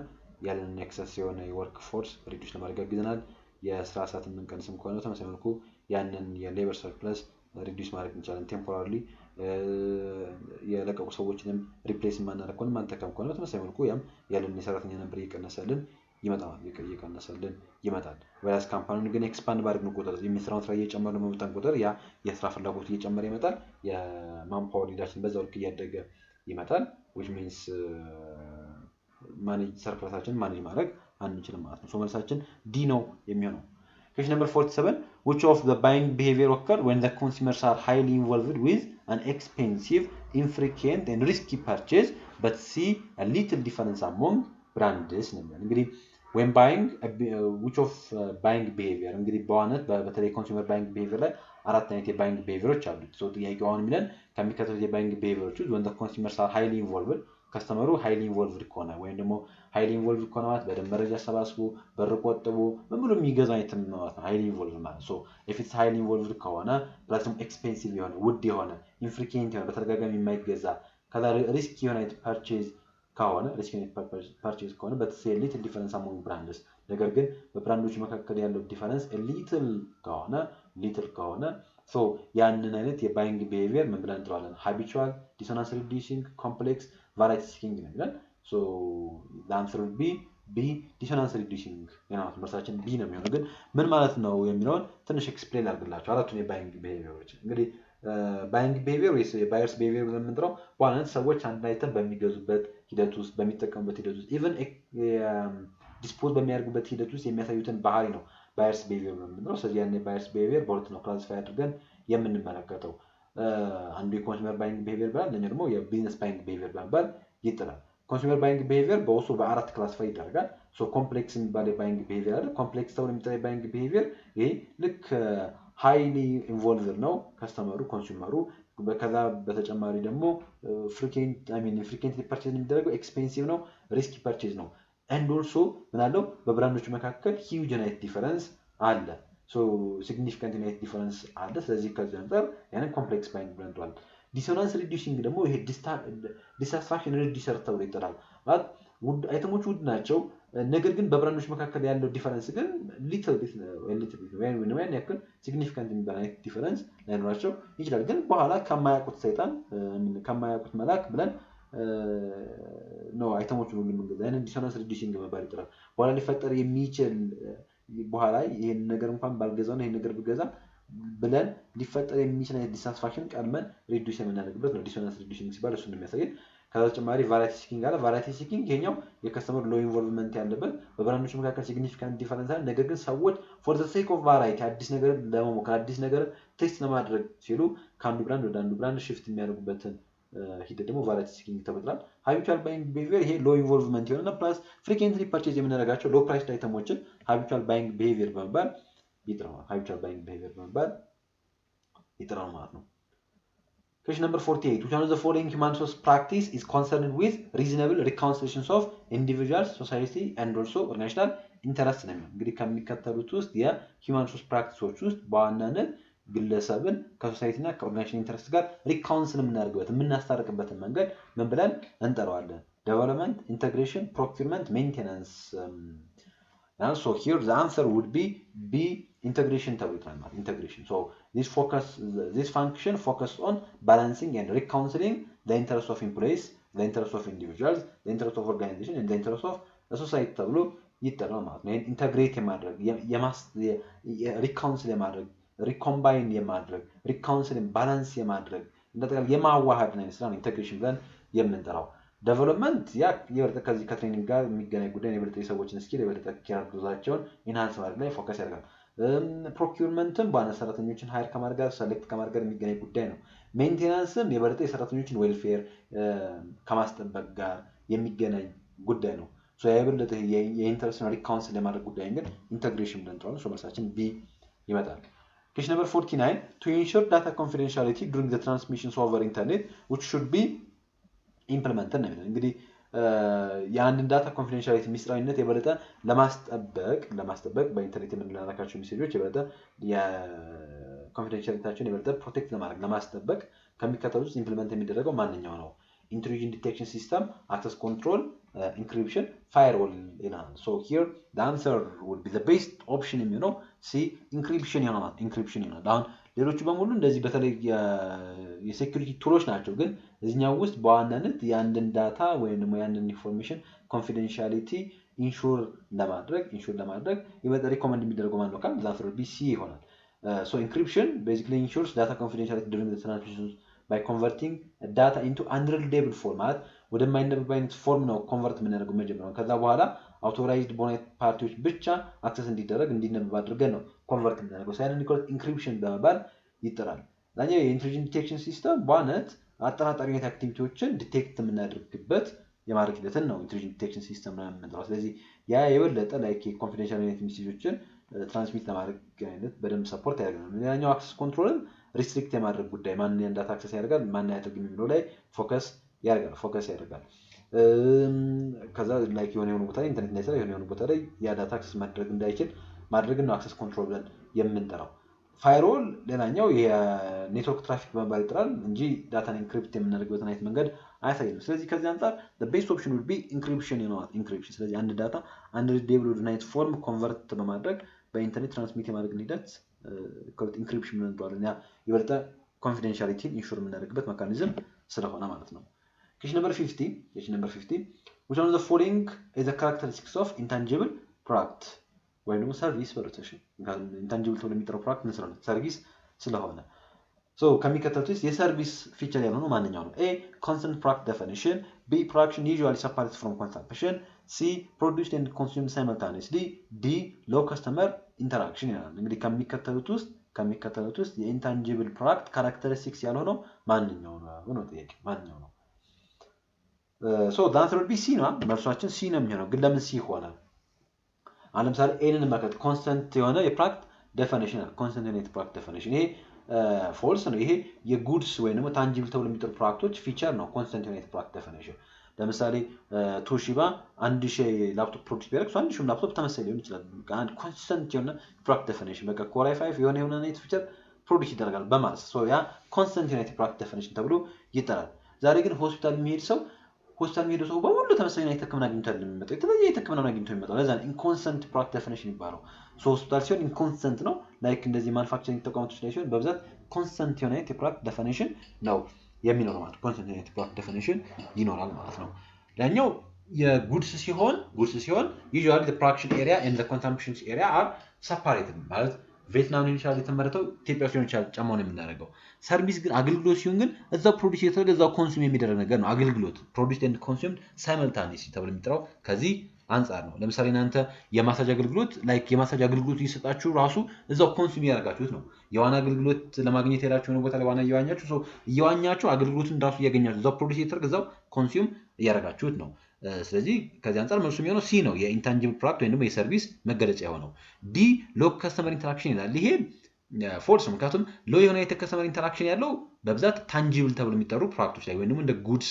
ያለንን ኤክሰስ የሆነ የወርክ ፎርስ ሪዲዩስ ለማድረግ ያግዘናል። የስራ ሰዓት የምንቀንስም ከሆነ ተመሳሳይ መልኩ ያንን የሌበር ሰርፕለስ ሪዲዩስ ማድረግ እንችላለን። ቴምፖራሪ የለቀቁ ሰዎችንም ሪፕሌስ ማናደርግ ከሆነ ማንጠቀም ከሆነ በተመሳሳይ መልኩ ያም ያለን የሰራተኛ ነበር እየቀነሰልን ይመጣል። ወይስ ካምፓኒውን ግን ኤክስፓንድ ባደረግን ቁጥር የሚሰራውን ስራ እየጨመርን በመጣን ቁጥር ያ የስራ ፍላጎት እየጨመረ ይመጣል። የማንፓወር ኒዳችን በዛው ልክ እያደገ ይመጣል። which means ማኔጅ ሰርፕለሳችንን ማኔጅ ማድረግ አንችልም ማለት ነው። ሶ መልሳችን ዲ ነው የሚሆነው። Question number 47. Which of the buying behavior occur when the consumers are highly involved with an expensive, infrequent and risky purchase but see a little difference among brands? እንግዲህ when buying which of buying behavior እንግዲህ በዋናነት በተለይ ኮንሱመር ባይንግ behavior ላይ አራት አይነት የባይንግ behaviorዎች አሉት። ሶ ጥያቄው አሁን የሚለን ከሚከተሉት የባይንግ behaviorዎች ውስጥ when the consumers are highly involved ከስተመሩ ሃይሊ ኢንቮልቭድ ከሆነ ወይም ደግሞ ሃይሊ ኢንቮልቭድ ከሆነ ማለት በደንብ መረጃ ሰባስቦ በር ቆጥቦ ምን ብሎ የሚገዛ አይተም ነው ማለት ነው። ሃይሊ ኢንቮልቭድ ማለት ሶ if it's highly involved ከሆነ ፕላስ ደግሞ ኤክስፔንሲቭ የሆነ ውድ የሆነ ኢንፍሪኩዌንት የሆነ በተደጋጋሚ የማይገዛ ከዛ ሪስክ የሆነ ፐርቼዝ ከሆነ ፐርቼዝ ከሆነ but say little difference among brands ነገር ግን በብራንዶች መካከል ያለው ዲፈረንስ ሊትል ከሆነ ሶ ያንን አይነት የባይንግ ቢሄቪየር ምን ብለን እንጠራዋለን? ሃቢቹዋል፣ ዲሶናንስ ሪዲዩሲንግ፣ ኮምፕሌክስ፣ ቫራይቲ ሲኪንግ ነው ይላል። ሶ the answer would be B ዲሶናንስ ሪዲዩሲንግ ነው። መልሳችን B ነው የሚሆነው። ግን ምን ማለት ነው የሚለውን ትንሽ ኤክስፕሌን አድርግላችሁ አራቱን የባይንግ ቢሄቪየሮች። እንግዲህ ባይንግ ቢሄቪየር ወይስ የባየርስ ቢሄቪየር ብለን የምንጠራው በዋናነት ሰዎች አንድ አይተም በሚገዙበት ሂደት ውስጥ በሚጠቀሙበት ሂደት ውስጥ ኢቨን ዲስፖዝ በሚያደርጉበት ሂደት ውስጥ የሚያሳዩትን ባህሪ ነው ባየርስ ቢሄቪየር ብለን የምንጠራው። ስለዚህ ያን ባየርስ ቢሄቪየር በሁለት ነው ክላሲፋይ አድርገን የምንመለከተው። አንዱ የኮንሱመር ባይንግ ቢሄቪየር ብለን ለኛ ደግሞ የቢዝነስ ባይንግ ቢሄቪየር በመባል ይጠራል። ኮንሱመር ባይንግ ቢሄቪየር በውስጡ በአራት ክላሲፋይ ይደረጋል። ሶ ኮምፕሌክስ የሚባል የባይንግ ቢሄቪየር አለ። ኮምፕሌክስ ተብሎ የሚጠራ የባይንግ ቢሄቪየር ይሄ ልክ ሃይሊ ኢንቮልቭድ ነው ከስተመሩ ኮንሱመሩ። ከዛ በተጨማሪ ደግሞ ፍሪኩዌንት ፐርቼዝ የሚደረገው ኤክስፔንሲቭ ነው፣ ሪስኪ ፐርቼዝ ነው። ኤንድ ኦልሶ ምናለው በብራንዶች መካከል ሂውጅ ናይት ዲፈረንስ አለ። ሶ ሲግኒፊካንት ናይት ዲፈረንስ አለ። ስለዚህ ከዚህ አንፃር ያንን ኮምፕሌክስ ባይንግ ብለን እንጠራዋለን። ዲሶናንስ ሪዲዩሲንግ ደግሞ ይሄ ዲሳቲስፋክሽን ሪዲዩሰር ተብሎ ይጠራል። ማለት አይተሞች ውድ ናቸው፣ ነገር ግን በብራንዶች መካከል ያለው ዲፈረንስ ግን ሊትል ቢት ነው ያን ያክል ሲግኒፊካንት የሚባል አይነት ዲፈረንስ ላይኖራቸው ይችላል። ግን በኋላ ከማያውቁት ሰይጣን ከማያውቁት መልአክ ብለን ነው አይተሞቹን ሁሉ የምንገዛ። ያንን ዲሶናንስ ሪዲዩሲንግ መባል ይጠራል። በኋላ ሊፈጠር የሚችል በኋላ ይሄን ነገር እንኳን ባልገዛው ይሄን ነገር ብገዛ ብለን ሊፈጠር የሚችል አይነት ዲሳቲስፋክሽን ቀድመን ሪዲዩስ የምናደርግበት ነው ዲሶናንስ ሪዲዩሲንግ ሲባል እሱን የሚያሳየን። ከዛ ተጨማሪ ቫራይቲ ሲኪንግ አለ። ቫራይቲ ሲኪንግ ይሄኛው የከስተመር ሎ ኢንቮልቭመንት ያለበት በብራንዶች መካከል ሲግኒፊካንት ዲፈረንስ አለ። ነገር ግን ሰዎች ፎር ዘ ሴክ ኦፍ ቫራይቲ አዲስ ነገር ለመሞከር አዲስ ነገር ቴስት ለማድረግ ሲሉ ከአንዱ ብራንድ ወደ አንዱ ብራንድ ሽፍት የሚያደርጉበትን ሂደት ደግሞ ቫራይቲ ሲኪንግ ተብሏል። ሃቢቹዋል ባይንግ ቢሄቪየር ይሄ ሎ ኢንቮልቭመንት የሆነና ፕላስ ፍሪኩዌንትሊ ፐርቼዝ የምናደርጋቸው ሎ ፕራይስ አይተሞችን ሃቢቹዋል ባይንግ ቢሄቪየር በመባል ይጠራል። ሃቢቹዋል ባይንግ ቢሄቪየር በመባል ይጠራል ማለት ነው። Question number 48. Which one of the following human resource practice is concerned with reasonable reconciliations of individuals, society and also organizational interests ነው የሚለው። እንግዲህ ከሚከተሉት ውስጥ የሂውማን ሪሶርስ ፕራክቲሶች ውስጥ በዋናነት ግለሰብን ከሶሳይቲ እና ከኦርጋናይዜሽን ኢንተረስት ጋር ሪካውንስል የምናስታርቅበትን መንገድ ምን ብለን እንጠራዋለን? ዴቨሎፕመንት፣ ኢንተግሬሽን፣ ፕሮኪውርመንት፣ ሜንቴናንስ። So here the answer would be B integration ተብሎ ይጠራል ማለት integration. So this function focuses on balancing and reconciling the interests of employees, the interests of individuals, the interests of organization and the interests of the society ተብሎ ይጠራል ማለት ነው። ኢንተግሬት የማድረግ reconcile የማድረግ recombine የማድረግ reconcile ባላንስ የማድረግ እንደተባለ የማዋሃድ ነው ስራ ነው ኢንተግሬሽን ብለን የምንጠራው። ዴቨሎፕመንት ያ የበለጠ ከዚህ ከትሬኒንግ ጋር የሚገናኝ ጉዳይ ነው። የበለጠ የሰዎችን ስኪል የበለጠ ኪያርዶዛቸውን ኢንሃንስ ማድረግ ላይ ፎከስ ያደርጋል። ፕሮኪውርመንትም ባለ ሰራተኞችን ሃይር ከማድረግ ጋር ሰሌክት ከማድረግ ጋር የሚገናኝ ጉዳይ ነው። ሜንቴናንስም የበለጠ የሰራተኞችን ዌልፌር ከማስጠበቅ ጋር የሚገናኝ ጉዳይ ነው። ሶ የበለጠ የኢንተርናሽናል ሪካውንስል የማድረግ ጉዳይ ግን ኢንተግሬሽን ብለን እንጠራዋለን። ሶ መልሳችን ቢ ይመጣል። Question number 49. To ensure data confidentiality during the transmissions over internet, which should be implemented ነው የሚለው። እንግዲህ የአንድን ዳታ ኮንፊደንሻሊቲ ሚስጥራዊነት የበለጠ ለማስጠበቅ በኢንተርኔት የምንላላካቸው ሜሴጆች የበለጠ የኮንፊደንሻሊቲያቸውን የበለጠ ፕሮቴክት ለማስጠበቅ ከሚከተሉት ውስጥ ኢምፕሊመንት የሚደረገው ማንኛው ነው? ኢንትሩዥን ዲቴክሽን ሲስተም፣ አክሰስ ኮንትሮል፣ ኢንክሪፕሽን፣ ፋየርዎል ይላል። ሶ ሂር the answer would be the best option የሚሆነው ሲ ኢንክሪፕሽን ይሆናል። አሁን ሌሎቹ በሙሉ እንደዚህ በተለይ የሴኩሪቲ ቱሎች ናቸው። ግን እዚህኛው ውስጥ በዋናነት የአንድን ዳታ ወይም ደግሞ የአንድን ኢንፎርሜሽን ኮንፊደንሻሊቲ ኢንሹር ለማድረግ የበለጠ ሪኮመንድ የሚደረገው ማለት ነው ካል ዛንስር ቢሲ ይሆናል። ሶ ኢንክሪፕሽን basically ensures data confidentiality during the transmission by converting data into unreadable form ማለት ወደማይነበብ አይነት ፎርም ነው ኮንቨርት የምናደርገው መጀመሪያ። ከዛ በኋላ አውቶራይዝድ በሆነ ፓርቲዎች ብቻ አክሰስ እንዲነበብ አድርገን ነው ኮንቨርት የምናደርገው። ሳይለንት ኢንክሪፕሽን በመባል ይጠራል። ዛኛው የኢንትሩዥን ዲቴክሽን ሲስተም በዋናነት አጠራጣሪ አይነት አክቲቪቲዎችን ዲቴክት የምናደርግበት የማድረግ ሂደትን ነው ኢንትሩዥን ዲቴክሽን ሲስተም ነው የምንጠራው። ስለዚህ ያ የበለጠ ላይክ ኮንፊደንሻል አይነት ሜሴጆችን ትራንስሚት ለማድረግ አይነት በደንብ ሰፖርት ያደርጋል። ሌላኛው አክሰስ ኮንትሮልን ሪስትሪክት የማድረግ ጉዳይ ማን ዳታ አክሰስ ያደርጋል ማን አያደርግም የሚለው ላይ ፎከስ ያደርጋል። ከዛ ላይክ የሆነ ቦታ ላይ ኢንተርኔት ላይ ሰራ የሆነ ቦታ ላይ ያ ዳታ አክሰስ ማድረግ እንዳይችል ማድረግ ነው አክሰስ ኮንትሮል ብለን የምንጠራው። ፋይርዎል ሌላኛው የኔትወርክ ትራፊክ በመባል ይጠራል እንጂ ዳታን ኢንክሪፕት የምናደርግበትን አይነት መንገድ አያሳይም። ስለዚህ ከዚህ አንፃር the best option would be encryption encryption። ስለዚህ አንድ ዳታ unreadable ወደ አይነት ፎርም ኮንቨርት በማድረግ በኢንተርኔት ትራንስሚት የማድረግ ሂደት ኢንክሪፕሽን እንለዋለን። ያ የበለጠ ኮንፊደንሻሊቲን ኢንሹር የምናደርግበት ሜካኒዝም ስለሆነ ማለት ነው። question number 50 which one of the following is the characteristics of intangible product ወይ ደግሞ ሰርቪስ በሮቴሽን ኢንታንጂብል ተብሎ የሚጠራው ፕሮዳክት ምን ስለሆነ ሰርቪስ ስለሆነ ከሚከተሉት ውስጥ የሰርቪስ ፊቸር ያልሆነው ማንኛው ነው? ኤ ኮንሰንት ፕሮዳክት ዴፊኒሽን፣ ቢ ፕሮዳክሽን ዩዥዋሊ ሰፓሬትድ ፍሮም ኮንሰምፕሽን፣ ሲ ፕሮዲውስድ ኤንድ ኮንሱምድ ሳይመልታኒየስሊ፣ ዲ ሎው ከስተመር ኢንተራክሽን ይላል። እንግዲህ ከሚከተሉት ውስጥ የኢንታንጂብል ፕሮዳክት ካራክተሪስቲክስ ያልሆነው ማንኛው ነው ጥያቄ ማንኛው ነው? ሶ the answer would be C ነው። መልሷችን ሲ ነው የሚሆነው። ግን ለምን ሲ ሆነ? ለምሳሌ ኤንን መከት ኮንስተንት የሆነ የፕሮዳክት ዴፊኒሽን አለ። ኮንስተንት የሆነ የፕሮዳክት ዴፊኒሽን ይሄ ፎልስ ነው። ይሄ የጉድስ ወይም ደግሞ ታንጂብል ተብሎ የሚጠሩ ፕሮዳክቶች ፊቸር ነው ኮንስተንት የሆነ የፕሮዳክት ዴፊኒሽን። ለምሳሌ ቶሺባ 1000 ላፕቶፕ ፕሮዲዩስ ቢያደርግ 1000 ላፕቶፕ ተመሳሳይ ሊሆን ይችላል። አንድ ኮንስተንት የሆነ ፕሮዳክት ዴፊኒሽን በቃ ኮር i5 የሆነ አይነት ፊቸር ፕሮዲዩስ ይደረጋል በማለት ያ ኮንስተንት የሆነ የፕሮዳክት ዴፊኒሽን ተብሎ ይጠራል። ዛሬ ግን ሆስፒታል የሚሄድ ሰው በሙሉ ተመሳሳይ አይነት ህክምና አግኝቷል የሚመጣው የተለየ ህክምና አግኝቶ የሚመጣው ለዛ ኢንኮንስተንት ፕሮዳክት ዴፊኒሽን ይባላል። ሆስፒታል ሲሆን ኢንኮንስተንት ነው። ላይክ እንደዚህ ማኑፋክቸሪንግ ተቋማቶች ላይ ሲሆን በብዛት ኮንስተንት የሆነ የፕሮዳክት ዴፊኒሽን ነው የሚኖረው ማለት ኮንስተንት የሆነ የፕሮዳክት ዴፊኒሽን ይኖራል ማለት ነው። ሌላኛው የጉድስ ሲሆን usually the production area and the consumption area are separated ማለት ቪየትናም ሊሆን ይችላል የተመረተው ኢትዮጵያ ሊሆን ይችላል ጫማውን የምናደርገው። ሰርቪስ ግን አገልግሎት ሲሆን ግን እዛው ፕሮዲዩስ የተደረገ እዛው ኮንሱም የሚደረግ ነገር ነው። አገልግሎት ፕሮዲዩስድ ኤንድ ኮንሱምድ ሳይመልታኒየስሊ ተብሎ የሚጠራው ከዚህ አንፃር ነው። ለምሳሌ እናንተ የማሳጅ አገልግሎት የማሳጅ አገልግሎት እየሰጣችሁ ራሱ እዛው ኮንሱም እያደረጋችሁት ነው። የዋና አገልግሎት ለማግኘት ሄዳችሁ ነው ቦታ ላይ ዋና እየዋኛችሁ አገልግሎትን ራሱ እያገኛችሁ እዛው ፕሮዲዩስ የተደረገ እዛው ኮንሱም እያደረጋችሁት ነው። ስለዚህ ከዚህ አንፃር መልሱ የሚሆነው ሲ ነው፣ የኢንታንጂብል ፕሮዳክት ወይም ደግሞ የሰርቪስ መገለጫ የሆነው። ዲ ሎ ከስተመር ኢንተራክሽን ይላል። ይሄ ፎልስ ነው። ምክንያቱም ሎ የሆነ ከስተመር ኢንተራክሽን ያለው በብዛት ታንጂብል ተብሎ የሚጠሩ ፕሮዳክቶች ላይ ወይም ደግሞ እንደ ጉድስ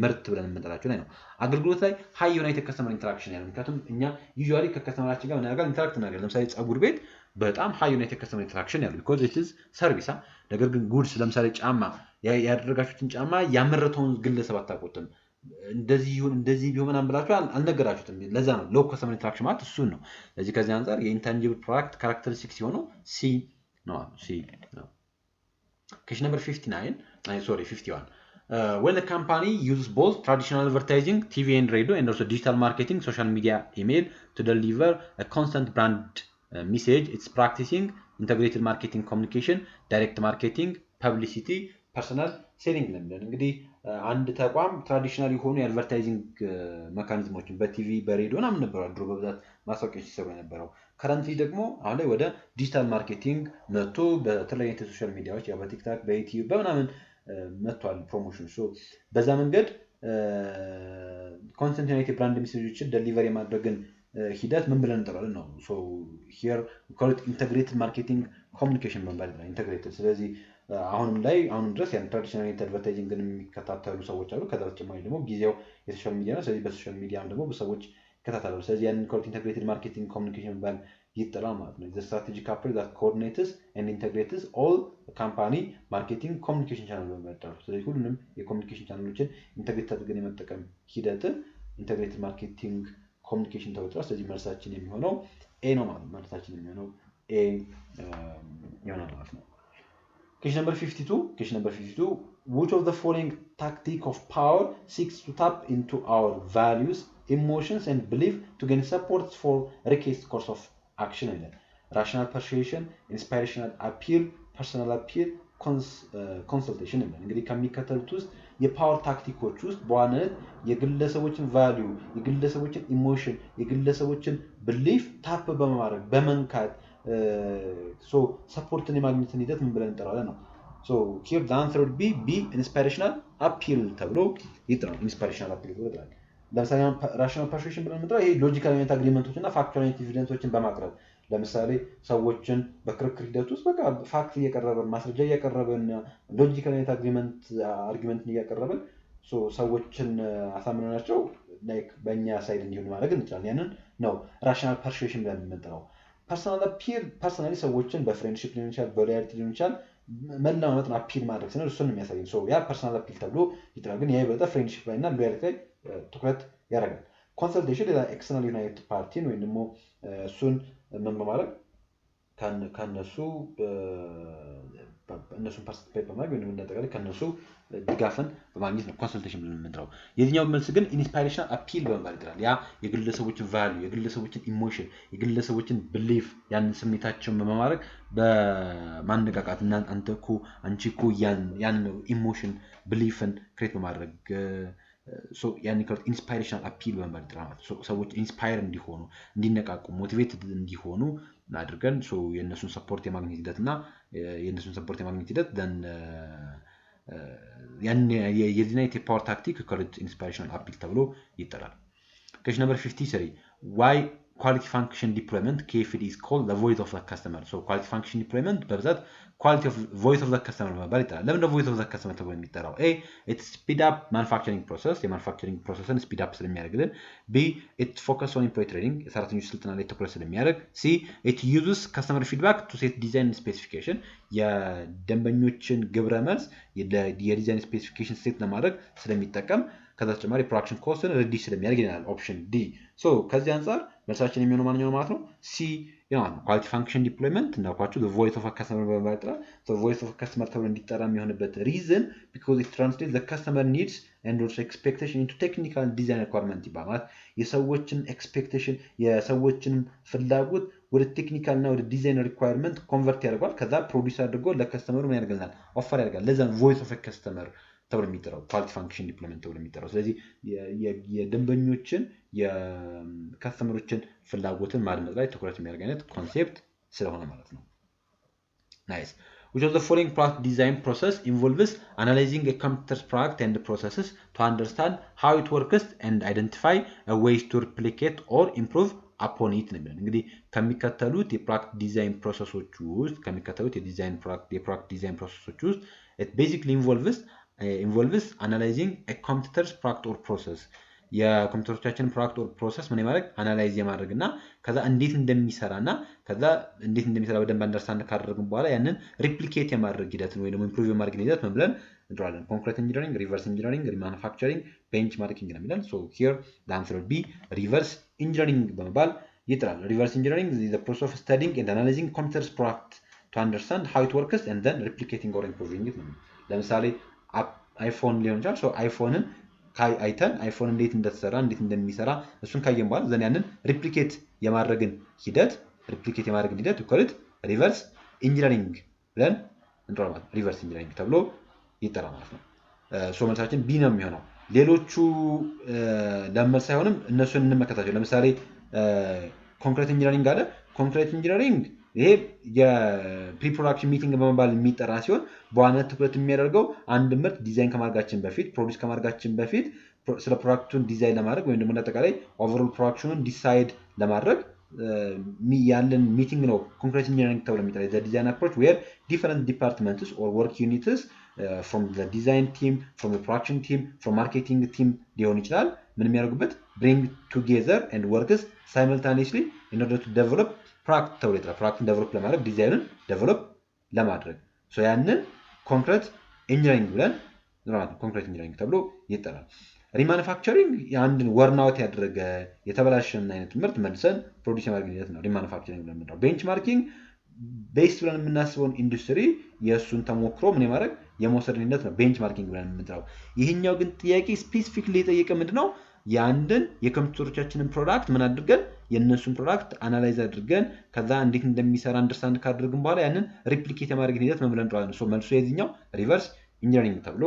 ምርት ብለን የምንጠራቸው ላይ ነው። አገልግሎት ላይ ሃይ የሆነ ከስተመር ኢንተራክሽን ያለው ምክንያቱም እኛ ዩዥዋሊ ከከስተመራችን ጋር ምናደርጋለን ኢንተራክት እናደርጋለን። ለምሳሌ ፀጉር ቤት በጣም ሃይ የሆነ ከስተመር ኢንተራክሽን ያለው because it is ሰርቪስ። ነገር ግን ጉድስ ለምሳሌ ጫማ ያደረጋችሁትን ጫማ ያመረተውን ግለሰብ አታውቁትም። እንደዚህ ቢሆን ምናምን ብላችሁ አልነገራችሁትም። ለዛ ነው ሎው ከስተመር ኢንተራክሽን ማለት እሱን ነው። ስለዚህ ከዚህ አንፃር የኢንታንጂብል ፕሮዳክት ካራክተሪስቲክስ የሆነው ሲ ነው። question number 51 when a company uses both traditional advertising TV and radio and also digital marketing social media email to deliver a constant brand message it's practicing integrated marketing communication direct marketing publicity personal ሴሊንግ ነው። እንግዲህ አንድ ተቋም ትራዲሽናል የሆኑ የአድቨርታይዚንግ ሜካኒዝሞችን በቲቪ በሬዲዮ ምናምን ነበሩ ድሮ በብዛት ማስታወቂያዎች ሲሰሩ የነበረው። ከረንትሊ ደግሞ አሁን ላይ ወደ ዲጂታል ማርኬቲንግ መጥቶ በተለያዩ ሶሻል ሚዲያዎች በቲክታክ በዩቲዩብ በምናምን መጥቷል ፕሮሞሽን። በዛ መንገድ ኮንሰንትሬት ብራንድ ሜሴጆችን ዴሊቨር የማድረግን ሂደት ምን ብለን እንጠራለን ነው። ሂር ኢንተግሬትድ ማርኬቲንግ ኮሚኒኬሽን በመባል ኢንተግሬትድ። ስለዚህ አሁንም ድረስ ያን ትራዲሽናል አድቨርታይዚንግን የሚከታተሉ ሰዎች አሉ። ከዛ በተጨማሪ ደግሞ ጊዜው የሶሻል ሚዲያ ነው። ስለዚህ በሶሻል ሚዲያም ደግሞ ሰዎች ይከታተላሉ። ስለዚህ ያን ኢንተግሬትድ ማርኬቲንግ ኮሚኒኬሽን በመባል ይጠራል ማለት ነው። the strategic approach that coordinates and integrates all company marketing communication channel በመባል ይጠራል። ስለዚህ ሁሉንም የኮሚኒኬሽን ቻናሎችን ኢንተግሬት አድርገን የመጠቀም ሂደትን ኢንተግሬትድ ማርኬቲንግ ኮሚኒኬሽን ተብሏል። ስለዚህ መልሳችን የሚሆነው ኤ ነው ማለት ነው። መልሳችን የሚሆነው ኤ ይሆናል ማለት ነው። Question number 52. Which of the following tactic of power seeks to tap into our values, emotions, and belief to gain support for request course of action? Rational persuasion, inspirational appeal, personal appeal, consultation እንግዲህ ከሚከተሉት ውስጥ የፓወር ታክቲኮች ውስጥ በዋናነት የግለሰቦችን ቫልዩ፣ የግለሰቦችን ኢሞሽን፣ የግለሰቦችን ብሊፍ ታፕ በማድረግ በመንካት ሰፖርትን የማግኘትን ሂደት ምን ብለን እንጠራለን ነው። here the answer would be B, inspirational appeal ተብሎ ይጠራል። ኢንስፓይሬሽናል አፒል ተብሎ ይጠራል። ለምሳሌ ራሽናል ፐርሱዌሽን ብለን የምንጠራው ይሄ ሎጂካል ዩኒት አግሪመንቶች እና ፋክቹዋል ኤቪደንሶችን በማቅረብ ለምሳሌ ሰዎችን በክርክር ሂደት ውስጥ በቃ ፋክት እየቀረበን ማስረጃ እያቀረበን ሎጂካል ዩኒት አርጊመንትን እያቀረበን ሰዎችን አሳምነናቸው ላይክ በእኛ ሳይድ እንዲሆን ማድረግ እንችላለን። ያንን ነው ራሽናል ፐርሱዌሽን ብለን የምንጠራው። ፐርሰናል አፒል ፐርሰናሊ ሰዎችን በፍሬንድሺፕ ሊሆን ይችላል፣ በሎያሊቲ ሊሆን ይችላል መለማመጥ ነው አፒል ማድረግ ሲኖር እሱን የሚያሳየው ያ ፐርሰናል አፒል ተብሎ ይጠራል። ግን ያ የበለጠ ፍሬንድሺፕ ላይ እና ሎያሊቲ ላይ ትኩረት ያደርጋል። ኮንሰልቴሽን ሌላ ኤክስተርናል ዩናይትድ ፓርቲን ወይም ደግሞ እሱን ምን በማድረግ ከነሱ እነሱን ፓርቲሲፔት በማድረግ ወይም እንደጠቃላይ ከነሱ ድጋፍን በማግኘት ነው ኮንሰልቴሽን ብለን የምንጠራው። የትኛው መልስ ግን ኢንስፓይሬሽናል አፒል በመባል ይጠራል። ያ የግለሰቦችን ቫልዩ፣ የግለሰቦችን ኢሞሽን፣ የግለሰቦችን ብሊፍ ያንን ስሜታቸውን በማድረግ በማነቃቃት እና አንቺ እኮ ያን ኢሞሽን ብሊፍን ክሬት በማድረግ ያን ኢንስፓይሬሽናል አፒል በመባል ይጠራል። ሰዎች ኢንስፓየር እንዲሆኑ፣ እንዲነቃቁ፣ ሞቲቬትድ እንዲሆኑ አድርገን የእነሱን ሰፖርት የማግኘት ሂደት እና የእነሱን ሰፖርት የማግኘት ሂደት የዚህና የፓወር ታክቲክ ኢንስፓይሬሽናል አፒል ተብሎ ይጠራል። question number 53 why quality function deployment KFD is called the voice of the customer? quality function deployment በብዛት quality of voice of the customer በመባል ይጠራል። ለምን voice of the customer ተብሎ የሚጠራው? A it speed up manufacturing process የማኑፋክቸሪንግ ፕሮሰስን speed up ስለሚያደርግልን። B it focus on employee training የሰራተኞች ስልጠና ላይ ትኩረት ስለሚያደርግ። C it uses customer feedback to set design specification የደንበኞችን ግብረ መልስ የዲዛይን ስፔሲፊኬሽን ሴት ለማድረግ ስለሚጠቀም። ከዛ ተጨማሪ ፕሮዳክሽን ኮስትን ሪዲዩስ ስለሚያደርግ ይላል ኦፕሽን ዲ። ከዚህ አንፃር መልሳችን የሚሆነው ማንኛው ማለት ነው? ሲ ነው። ኳሊቲ ፋንክሽን ዲፕሎይመንት እንዳልኳችሁ the voice of a customer በመባል ይጠራል። voice of a customer ተብሎ እንዲጠራ የሚሆንበት ሪዝን because it translates the customer needs and also expectation into technical design requirement ይባላል። የሰዎችን ኤክስፔክቴሽን የሰዎችን ፍላጎት ወደ ቴክኒካል እና ወደ ዲዛይን ሪኳየርመንት ኮንቨርት ያደርጋል። ከዛ ፕሮዲዩስ አድርጎ ለከስተመሩ ምን ያደርጋል? ኦፈር ያደርጋል። ለዛ voice of a customer ተብሎ የሚጠራው ኳሊቲ ፋንክሽን ዲፕሎይመንት ተብሎ የሚጠራው። ስለዚህ የደንበኞችን የከስተመሮችን ፍላጎትን ማድመጥ ላይ ትኩረት የሚያደርግ አይነት ኮንሴፕት ስለሆነ ማለት ነው። ናይስ which of the following product design process involves analyzing a computer's product and processes to understand how it works and identify a ways to replicate or improve upon it ነው። እንግዲህ ከሚከተሉት የፕሮዳክት ዲዛይን ፕሮሰሶች ውስጥ የፕሮዳክት ዲዛይን ፕሮሰሶች ውስጥ it basically involves analyzing a computer's product or process የኮምፒውተሮቻችን ፕሮዳክት ኦር ፕሮሰስ ምን የማድረግ አናላይዝ የማድረግ እና ከዛ እንዴት እንደሚሰራና ከዛ እንዴት እንደሚሰራ በደንብ አንደርስታንድ ካደረግን በኋላ ያንን ሪፕሊኬት የማድረግ ሂደትን ወይ ደግሞ ኢምፕሩቭ የማድረግ ሂደት ምን ብለን እንጠራለን? ኮንክሪት ኢንጂነሪንግ፣ ሪቨርስ ኢንጂነሪንግ፣ ሪማኑፋክቸሪንግ፣ ቤንች ማርኪንግ ነው የሚለን። here the answer would be reverse engineering በመባል ይጠራል። reverse engineering is the process of studying and analyzing computer's product to understand how it works and then replicating or improving it ነው። ለምሳሌ አይፎን ሊሆን ይችላል። አይፎንን አይተን አይፎን እንዴት እንደተሰራ እንዴት እንደሚሰራ እሱን ካየን በኋላ ዘን ያንን ሪፕሊኬት የማድረግን ሂደት ይቆልጥ ሪቨርስ ኢንጂነሪንግ ብለን እንጠራዋለን። ሪቨርስ ኢንጂነሪንግ ተብሎ ይጠራል ማለት ነው። መልሳችን ቢ ነው የሚሆነው። ሌሎቹ ለመልስ አይሆንም፣ እነሱን እንመከታቸው። ለምሳሌ ኮንክሪት ኢንጂነሪንግ አለ። ኮንክሪት ኢንጂነሪንግ ይሄ የፕሪ ፕሮዳክሽን ሚቲንግ በመባል የሚጠራ ሲሆን በዋናነት ትኩረት የሚያደርገው አንድ ምርት ዲዛይን ከማድረጋችን በፊት ፕሮዲዩስ ከማድረጋችን በፊት ስለ ፕሮዳክቱን ዲዛይን ለማድረግ ወይም ደግሞ አጠቃላይ ኦቨርኦል ፕሮዳክሽኑን ዲሳይድ ለማድረግ ያለን ሚቲንግ ነው ኮንክሪት ኢንጂነሪንግ ተብሎ የሚጠራ። ዘ ዲዛይን አፕሮች ዌር ዲፈረንት ዲፓርትመንትስ ኦር ወርክ ዩኒትስ ፍሮም ዘ ዲዛይን ቲም ፍሮም ዘ ፕሮዳክሽን ቲም ፍሮም ማርኬቲንግ ቲም ሊሆን ይችላል ምን የሚያደርጉበት ብሪንግ ቱጌዘር ኤንድ ወርክስ ሳይመልታኒየስሊ ኢን ኦርደር ቱ ዴቨሎፕ ፕሮዳክት ተብሎ ይጠራል። ፕሮዳክትን ዴቨሎፕ ለማድረግ ዲዛይንን ዴቨሎፕ ለማድረግ ያንን ኮንክሪት ኢንጂነሪንግ ብለን ኮንክሪት ኢንጂነሪንግ ተብሎ ይጠራል። ሪማኑፋክቸሪንግ የአንድን ወርናውት ያደረገ የተበላሸን አይነት ምርት መልሰን ፕሮዲዩስ የማድረግ ሂደት ነው ሪማኑፋክቸሪንግ ብለን የምንጠራው። ቤንች ማርኪንግ ቤስት ብለን የምናስበውን ኢንዱስትሪ የእሱን ተሞክሮ ምን የማድረግ የመውሰድ ሂደት ነው ቤንችማርኪንግ ብለን የምንጠራው። ይሄኛው ግን ጥያቄ ስፔሲፊክሊ የጠየቀ ምንድነው የአንድን የኮምፒውተሮቻችንን ፕሮዳክት ምን አድርገን የእነሱን ፕሮዳክት አናላይዝ አድርገን ከዛ እንዴት እንደሚሰራ አንደርስታንድ ካደረግን በኋላ ያንን ሪፕሊኬት የማድረግ ሂደት ምን ብለን እንጠራዋለን። ሶ መልሶ የዚህኛው ሪቨርስ ኢንጂነሪንግ ተብሎ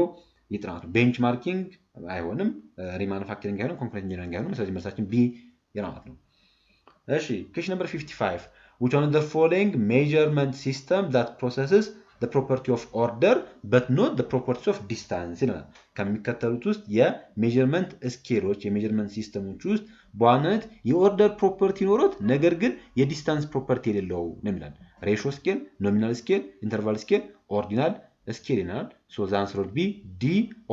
ይጥናቱ። ቤንችማርኪንግ አይሆንም፣ ሪማኑፋክቸሪንግ አይሆንም፣ ኮምፕሌት ኢንጂነሪንግ አይሆንም። ስለዚህ መልሳችን ቢ የራማት ነው። እሺ ኩዌስችን ነምበር 55 which one of the following measurement system that processes the property of order but not the property of distance ይላል። ከሚከተሉት ውስጥ የሜጀርመንት ስኬሎች የሜጀርመንት ሲስተሞች ውስጥ በዋናነት የኦርደር ፕሮፐርቲ ኖሮት ነገር ግን የዲስታንስ ፕሮፐርቲ የሌለው ነው የሚላል። ሬሾ ስኬል፣ ኖሚናል ስኬል፣ ኢንተርቫል ስኬል፣ ኦርዲናል ስኬል ይሆናል። ሶ ዘ አንሰር ውድ ቢ ዲ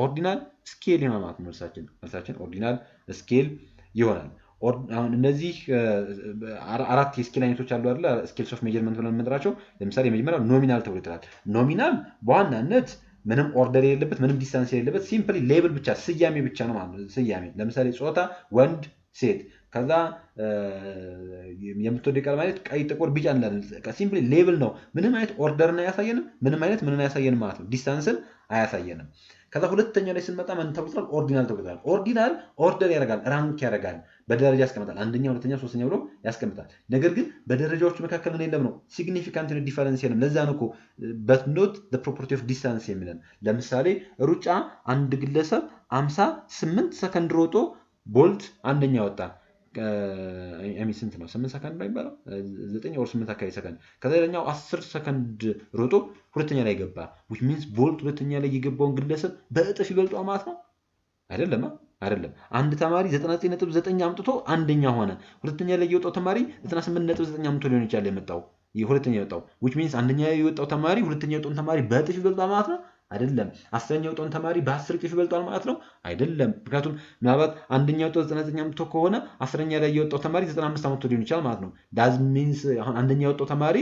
ኦርዲናል ስኬል ይሆናል ማለት ነው። መልሳችን ኦርዲናል ስኬል ይሆናል። አሁን እነዚህ አራት የስኬል አይነቶች አሉ አይደል? ስኬልስ ኦፍ ሜጀርመንት ብለን የምንጠራቸው ለምሳሌ የመጀመሪያው ኖሚናል ተብሎ ይጠራል። ኖሚናል በዋናነት ምንም ኦርደር የሌለበት ምንም ዲስታንስ የሌለበት ሲምፕሊ ሌብል ብቻ ስያሜ ብቻ ነው ማለት ነው። ስያሜ ለምሳሌ ጾታ ወንድ ሴት፣ ከዛ የምትወደው ቀለም ማለት ቀይ ጥቁር ቢጫ እንላለን። ሲምፕሊ ሌብል ነው። ምንም አይነት ኦርደርን አያሳየንም፣ ምንም አይነት ምንን አያሳየንም ማለት ነው። ዲስታንስን አያሳየንም። ከዛ ሁለተኛው ላይ ስንመጣ ምን ተብሏል? ኦርዲናል ተብሏል። ኦርዲናል ኦርደር ያደርጋል፣ ራንክ ያደርጋል፣ በደረጃ ያስቀምጣል። አንደኛ፣ ሁለተኛ፣ ሶስተኛ ብሎ ያስቀምጣል። ነገር ግን በደረጃዎቹ መካከል ምን የለም ነው ሲግኒፊካንት ዲፈረንስ የለም። ለዛ ነው እኮ but not the property of distance የሚለን። ለምሳሌ ሩጫ አንድ ግለሰብ 58 ሰከንድ ሮጦ ቦልት አንደኛ ወጣ። ስንት ነው? 8 ሰከንድ ነው የሚባለው 9 or 8 አካባቢ ሰከንድ። ከዛ ሌላኛው 10 ሰከንድ ሮጦ ሁለተኛ ላይ ገባ። which means ቦልት ሁለተኛ ላይ የገባውን ግለሰብ በእጥፍ ይበልጧል ማለት ነው። አይደለም አይደለም። አንድ ተማሪ 99.9 አምጥቶ አንደኛ ሆነ። ሁለተኛ ላይ የወጣው ተማሪ 98.9 አምጥቶ ሊሆን ይችላል የመጣው ሁለተኛ የወጣው which means አንደኛ የወጣው ተማሪ ሁለተኛ የወጣውን ተማሪ በእጥፍ ይበልጧል ማለት ነው። አይደለም። አስረኛ የወጣውን ተማሪ በ10 እጥፍ ይበልጧል ማለት ነው። አይደለም። ምክንያቱም ምናልባት አንደኛ የወጣው 99 አምጥቶ ከሆነ አስረኛ ላይ የወጣው ተማሪ 95 አምጥቶ ሊሆን ይችላል ማለት ነው። ዳዝ ሚንስ አሁን አንደኛ የወጣው ተማሪ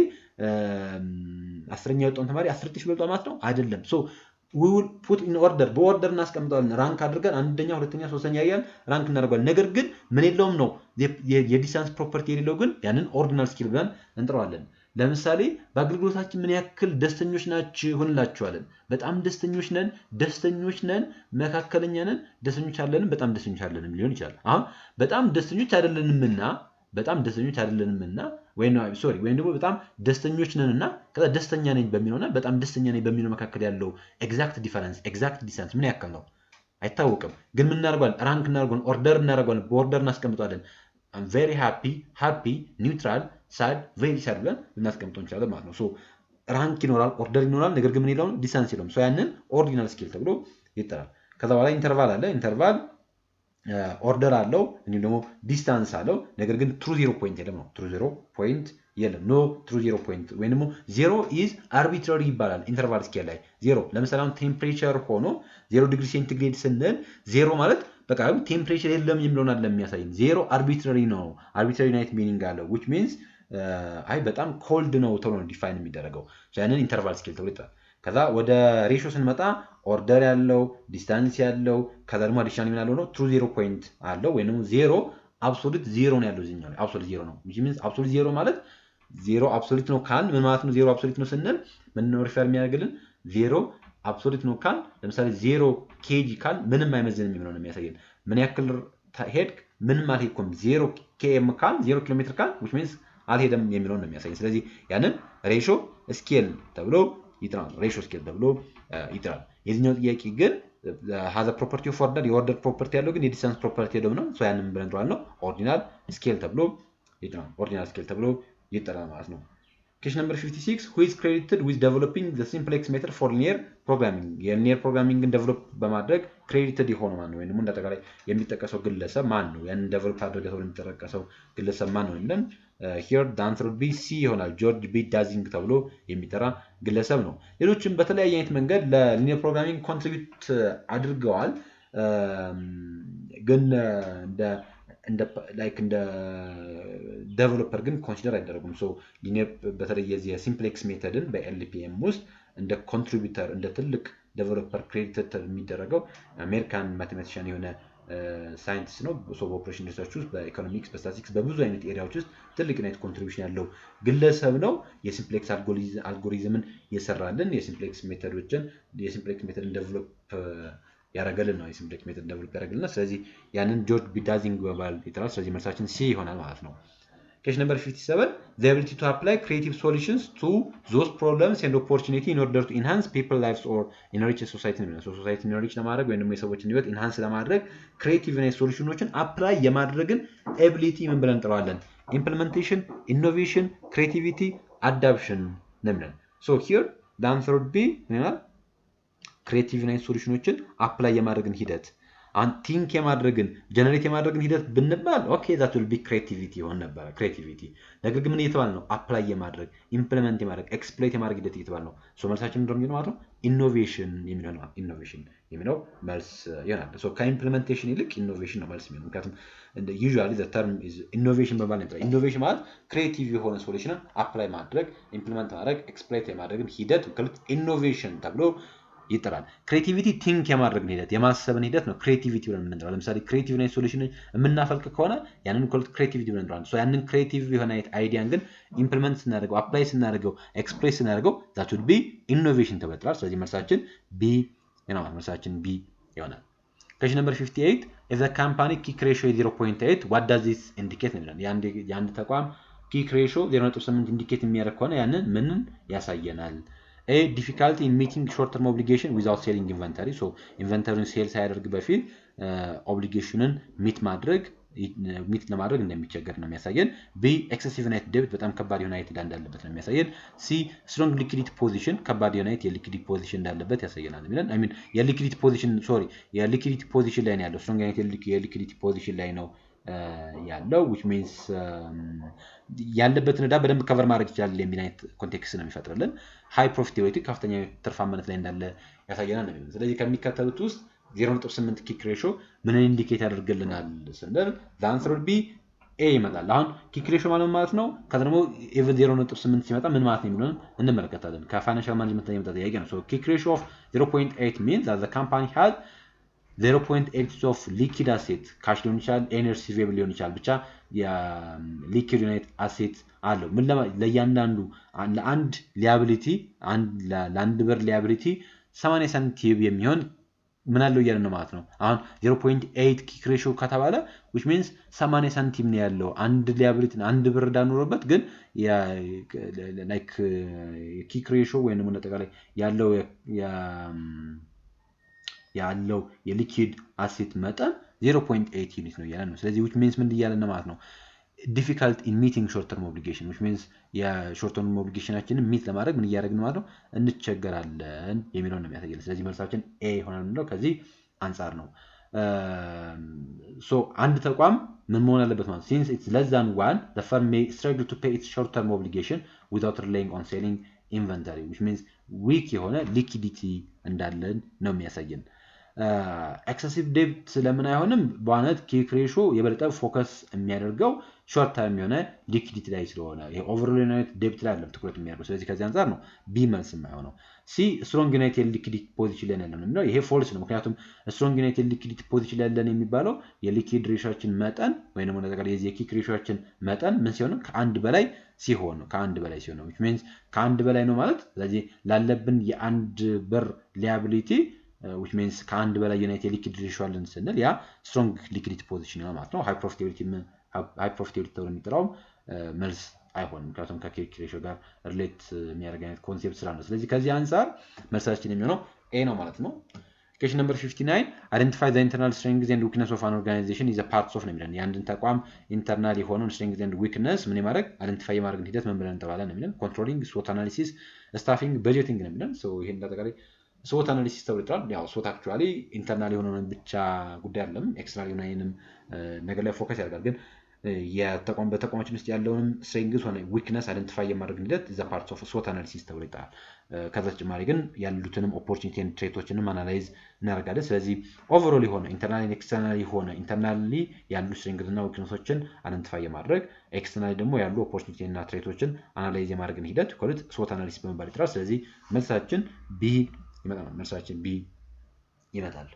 አስረኛ የወጣውን ተማሪ 10 እጥፍ ይበልጧል ማለት ነው። አይደለም። ሶ we will put in order በኦርደር እናስቀምጠዋለን። ራንክ አድርገን አንደኛ፣ ሁለተኛ፣ ሶስተኛ እያልን ራንክ እናደርገዋለን። ነገር ግን ምን የለውም ነው የዲስታንስ ፕሮፐርቲ የሌለው ግን ያንን ኦርዲናል ስኬል ብለን እንጥረዋለን። ለምሳሌ በአገልግሎታችን ምን ያክል ደስተኞች ናችሁ እንላችኋለን። በጣም ደስተኞች ነን፣ መካከለኛ ነን፣ ደስተኞች አለንም፣ በጣም ደስተኞች አለንም ሊሆን ይችላል። አሁን በጣም ደስተኞች አይደለንምና ወይም ደግሞ በጣም ደስተኞች ነንና ከዛ ደስተኛ ነኝ በሚለውና በጣም ደስተኛ ነኝ በሚለው መካከል ያለው ኤግዛክት ዲፈረንስ ኤግዛክት ዲስታንስ ምን ያክል ነው አይታወቅም። ግን ምን እናደርጋለን? ራንክ እናደርጋለን፣ ኦርደር እናደርጋለን፣ በኦርደር እናስቀምጣለን። ቬሪ ሃፒ፣ ኒውትራል፣ ሳድ፣ ቬሪ ሳድ ብለን ልናስቀምጠው እንችላለን ማለት ነው። ሶ ራንክ ይኖራል፣ ኦርደር ይኖራል፣ ነገር ግን ምን የለውም ዲስታንስ የለውም። ሶ ያንን ኦርዲናል ስኬል ተብሎ ይጠራል። ከዛ በኋላ ኢንተርቫል አለ። ኢንተርቫል ኦርደር አለው እንዲሁም ደግሞ ዲስታንስ አለው። ነገር ግን ትሩ ዜሮ ፖይንት የለም ነው። ትሩ ዜሮ ፖይንት የለም። ኖ ትሩ ዜሮ ፖይንት ወይም ደግሞ ዜሮ ኢዝ አርቢትራሪ ይባላል ኢንተርቫል ስኬል ላይ ዜሮ። ለምሳሌ አሁን ቴምፕሬቸር ሆኖ 0 ዲግሪ ሴንቲግሬድ ስንል ዜሮ ማለት በቃ ቴምፕሬቸር የለም የሚለውን አይደለም የሚያሳየን። ዜሮ አርቢትራሪ ነው። አርቢትራሪ ናይት ሚኒንግ አለው which means አይ በጣም ኮልድ ነው ተብሎ ነው ዲፋይን የሚደረገው። ያንን ኢንተርቫል ስኬል ተብሎ ይጠራል። ከዛ ወደ ሬሾ ስንመጣ ኦርደር ያለው ዲስታንስ ያለው ከዛ ደግሞ አዲሽናል ምን ያለው ነው ትሩ ዜሮ ፖይንት አለው ወይም ደግሞ ዜሮ አብሶሉት ዜሮ ነው ያለው እዚህኛው ላይ አብሶሉት ዜሮ ነው which means አብሶሉት ዜሮ ማለት ዜሮ አብሶሉት ነው ካል ምን ማለት ነው? ዜሮ አብሶሉት ነው ስንል ምን ነው ሪፈር የሚያደርግልን? ዜሮ አብሶሉት ነው ካል ለምሳሌ 0 ኬጂ ካል ምንም አይመዝንም የሚለው ነው የሚያሳየን። ምን ያክል ሄድክ ምንም አልሄድኩም። 0 ኬኤም ካል 0 ኪሎ ሜትር ካል which means አልሄደም የሚለው ነው የሚያሳየን። ስለዚህ ያንን ሬሾ ስኬል ተብሎ ይጥራል። ሬሾ ስኬል ተብሎ ይጥራል። የዚህኛው ጥያቄ ግን has a property of order የኦርደር ፕሮፐርቲ ያለው ግን የዲስታንስ ፕሮፐርቲ ያለው ነው። ሶ ያንን ብለን እንጠራለን ነው ኦርዲናል ስኬል ተብሎ ይጥራል። ኦርዲናል ስኬል ተብሎ ይጠራል ማለት ነው። Question number 56 who is credited with developing the simplex method for linear programming የሊኒየር ፕሮግራሚንግን ዴቨሎፕ በማድረግ ክሬዲትድ የሆነው ማን ነው? ወይንም እንደጠቃላይ የሚጠቀሰው ግለሰብ ማን ነው? ያንን ዴቨሎፕ አድርገው ተብሎ የሚጠቀሰው ግለሰብ ማን ነው? እንዴ here the answer would be C ይሆናል። ጆርጅ ቢ ዳዚንግ ተብሎ የሚጠራ ግለሰብ ነው። ሌሎችም በተለያየ አይነት መንገድ ለሊኒየር ፕሮግራሚንግ ኮንትሪቢዩት አድርገዋል። ግን እንደ ዴቨሎፐር ግን ኮንሲደር አይደረጉም። ሶ ሊኒየር በተለይ የዚህ ሲምፕሌክስ ሜተድን በኤልፒኤም ውስጥ እንደ ኮንትሪቢዩተር እንደ ትልቅ ዴቨሎፐር ክሬዲት የሚደረገው አሜሪካን ማቴማቲሻን የሆነ ሳይንቲስት ነው። በኦፕሬሽን ሪሰርች ውስጥ በኢኮኖሚክስ በስታቲስቲክስ በብዙ አይነት ኤሪያዎች ውስጥ ትልቅ አይነት ኮንትሪቢዩሽን ያለው ግለሰብ ነው። የሲምፕሌክስ አልጎሪዝምን የሰራልን የሲምፕሌክስ ሜተድን ዴቨሎፕ ያደረገልን ነው። የሲምፕሌክስ ሜተድ ዴቨሎፕ ያደረገልን። ስለዚህ ያንን ጆርጅ ቢዳዚንግ በመባል ይጠራል። ስለዚህ መልሳችን ሲ ይሆናል ማለት ነው። Question number 57, the ability to apply creative solutions to those problems and opportunity in order to enhance people's lives or enrich society. So society enrich ለማድረግ ወይም ደግሞ የሰዎችን ህይወት enhance ለማድረግ creative እና solutionዎችን apply የማድረግን ability ምን ብለን እንጠራዋለን? Implementation, innovation, creativity, adaptation ነው የሚለን። So here the answer would be creative እና solutionዎችን apply የማድረግን ሂደት ቲንክ የማድረግን ጀነሬት የማድረግን ሂደት ብንባል ኦኬ that will be creativity ይሆን ነበር creativity። ነገር ግን ምን እየተባለ ነው? አፕላይ የማድረግ ኢምፕሊመንት የማድረግ ኤክስፕሎይት የማድረግ ሂደት እየተባለ ነው። ሶ መልሳችን ምንድነው ማለት ነው? ኢኖቬሽን የሚለው መልስ ይሆናል። ሶ ከኢምፕሊሜንቴሽን ይልቅ ኢኖቬሽን ነው መልስ የሚሆነው። ምክንያቱም usually the term is innovation በመባል ነው። ኢኖቬሽን ማለት ክሬቲቭ የሆነ ሶሉሽንን አፕላይ ማድረግ ኢምፕሊመንት ማድረግ ኤክስፕሎይት የማድረግን ሂደት ኢኖቬሽን ተብሎ ይጠራል። ክሬቲቪቲ ቲንክ የማድረግ ሂደት የማሰብን ሂደት ነው ክሬቲቪቲ ብለን የምንጠራው። ለምሳሌ ክሬቲቭ እና ሶሉሽን የምናፈልቅ ከሆነ ያንን ክሬቲቪቲ ብለን እንጠራለን። ሶ ያንን ክሬቲቭ የሆነ አይዲያን ግን ኢምፕሊመንት ስናደርገው አፕላይ ስናደርገው ኤክስፕሬስ ስናደርገው that would be ኢኖቬሽን ተብሎ ይጠራል። ስለዚህ መልሳችን ቢ ይሆናል። መልሳችን ቢ ይሆናል። Question number 58, if the company kick ratio is 0.8 what does this indicate ነው? የአንድ ተቋም kick ratio 0.8 ኢንዲኬት የሚያደርግ ከሆነ ያንን ምንን ያሳየናል? A difficulty in meeting short-term obligation without selling inventory. So inventory sales ሳያደርግ በፊት ኦብሊጌሽንን ሚት ለማድረግ እንደሚቸገር ነው የሚያሳየን። B excessive net debt በጣም ከባድ የሆነ አይነት ዕዳ እንዳለበት ነው የሚያሳየን። C strong liquidity position ከባድ የሆነ አይነት የሊኩዊዲቲ ፖዚሽን እንዳለበት ያሳየናል የሚለን አይ ሚን የሊኩዊዲቲ ፖዚሽን ላይ ነው ያለው። ስትሮንግ አይነት የሊኩዊዲቲ ፖዚሽን ላይ ነው ያለው which means ያለበትን ዕዳ በደንብ ከቨር ማድረግ ይችላል የሚል አይነት ኮንቴክስት ነው የሚፈጥርልን። ሃይ ፕሮፊታቢሊቲ ከፍተኛ ትርፋማነት ላይ እንዳለ ያሳየናል ነው። ስለዚህ ከሚከተሉት ውስጥ 0.8 ኪክ ሬሾ ምንን ኢንዲኬት ያደርግልናል ስንል the answer would be A ይመጣል። አሁን ኪክ ሬሾ ማለት ነው። ከዛ ደግሞ even 0.8 ሲመጣ ምን ማለት ነው የሚለውን እንመለከታለን። ከፋይናንሻል ማኔጅመንት ላይ የመጣ ጥያቄ ነው። so ኪክ ሬሾ of 0.8 means that the company has 0.8 of liquid asset ካሽ ሊሆን ይችላል ኤኒ ሪሲቬብል ሊሆን ይችላል ብቻ የሊኩዊድ ዩናይት አሴት አለው። ምን ለእያንዳንዱ ለአንድ ሊያቢሊቲ ለአንድ ብር ሊያቢሊቲ 80 ሳንቲም የሚሆን ምን አለው እያለ ነው ማለት ነው። አሁን 0.8 ኪክ ሬሾ ከተባለ which means 80 ሳንቲም ነው ያለው አንድ ሊያቢሊቲ አንድ ብር ዳኖረበት ግን ላይክ ኪክ ሬሾ ወይንም ደግሞ አጠቃላይ ያለው የሊኩዊድ አሴት መጠን 0.8 ዩኒት ነው እያለ ነው። ስለዚህ which means ምን እያለ ነው ማለት ነው? difficult in meeting short term obligation which means የሾርት ተርም ኦብሊጌሽናችንን ሚት ለማድረግ ምን እያደረግን ማለት ነው? እንቸገራለን የሚለውን ነው የሚያሳየን። ስለዚህ መልሳችን ኤ ይሆናል ነው ከዚህ አንፃር ነው። ሶ አንድ ተቋም ምን መሆን አለበት ማለት since it's less than 1 the firm may struggle to pay its short term obligation without relying on selling inventory which means weak የሆነ ሊኩዊዲቲ እንዳለን ነው የሚያሳየን። ኤክሰሲቭ ዴብት ስለምን አይሆንም? በዋናነት ኪክ ሬሾ የበለጠ ፎከስ የሚያደርገው ሾርት ተርም የሆነ ሊኩዊዲቲ ላይ ስለሆነ ይሄ ኦቨርኦል ዩናይት ዴብት ላይ አይደለም ትኩረት የሚያደርገው። ስለዚህ ከዚህ አንፃር ነው ቢ መልስ የማይሆነው። ሲ ስትሮንግ ዩናይትድ ሊኩዊዲቲ ፖዚሽን ላይ ያለን ነው። ይሄ ፎልስ ነው። ምክንያቱም ስትሮንግ ዩናይትድ ሊኩዊዲቲ ፖዚሽን ላይ ያለን የሚባለው የሊኩዊድ ሬሾችን መጠን ወይንም ደግሞ አጠቃላይ የኪክ ሬሾችን መጠን ምን ሲሆን ከአንድ በላይ ሲሆን ነው። ከአንድ በላይ ሲሆን ነው which means ከአንድ በላይ ነው ማለት ስለዚህ ላለብን የአንድ ብር ሊያቢሊቲ which means ከአንድ በላይ ዩናይትድ ሊኩዊድ ሬሾ አለን ስንል ያ ስትሮንግ ሊኩዊዲቲ ፖዚሽን ነው ማለት ነው። ሃይ ፕሮፊታቢሊቲ ተብሎ የሚጠራው መልስ አይሆንም። ምክንያቱም ከኪክ ሬሾ ጋር ሪሌት የሚያደርግ አይነት ኮንሴፕት ስላለ ነው። ስለዚህ ከዚህ አንፃር መልሳችን የሚሆነው ኤ ነው ማለት ነው። Question number 59, identify the internal strengths and weakness of an organization is a parts of ነው የሚለን የአንድን ተቋም ኢንተርናል የሆነውን strengths and weakness ምን ማድረግ አይደንቲፋይ የማድረግ ሂደት ምን ብለን እንጠራለን ነው የሚለን። ኮንትሮሊንግ፣ SWOT አናሊሲስ፣ ስታፊንግ፣ በጀቲንግ ነው የሚለን። ሶ ይሄን አጠቃላይ SWOT አናሊሲስ ተብሎ ይጠራል። ያው SWOT አክቹአሊ ኢንተርናል የሆነውን ብቻ ጉዳይ አይደለም ኤክስተርናል የሆነንም ነገር ላይ ፎከስ ያደርጋል። ግን በተቋማችን ውስጥ ያለውንም ስትሬንግዝ ሆነ ዊክነስ አይደንቲፋይ የማድረግ ሂደት ዘ ፓርትስ ኦፍ SWOT አናሊሲስ ተብሎ ይጠራል። ከዛ ተጨማሪ ግን ያሉትንም ኦፖርቹኒቲ ኤንድ ትሬቶችንም አናላይዝ እናደርጋለን። ስለዚህ ኦቨርኦል የሆነ ኢንተርናሊ ኤንድ ኤክስተርናሊ የሆነ ኢንተርናሊ ያሉ ስትሬንግዝ እና ዊክነሶችን አይደንቲፋይ የማድረግ ኤክስተርናሊ ደግሞ ያሉ ኦፖርቹኒቲ እና ትሬቶችን አናላይዝ የማድረግን ሂደት ኮልት SWOT አናሊሲስ በመባል ይጠራል። ስለዚህ መልሳችን ቢ ይመጣል። መልሳችን ቢ ይመጣል።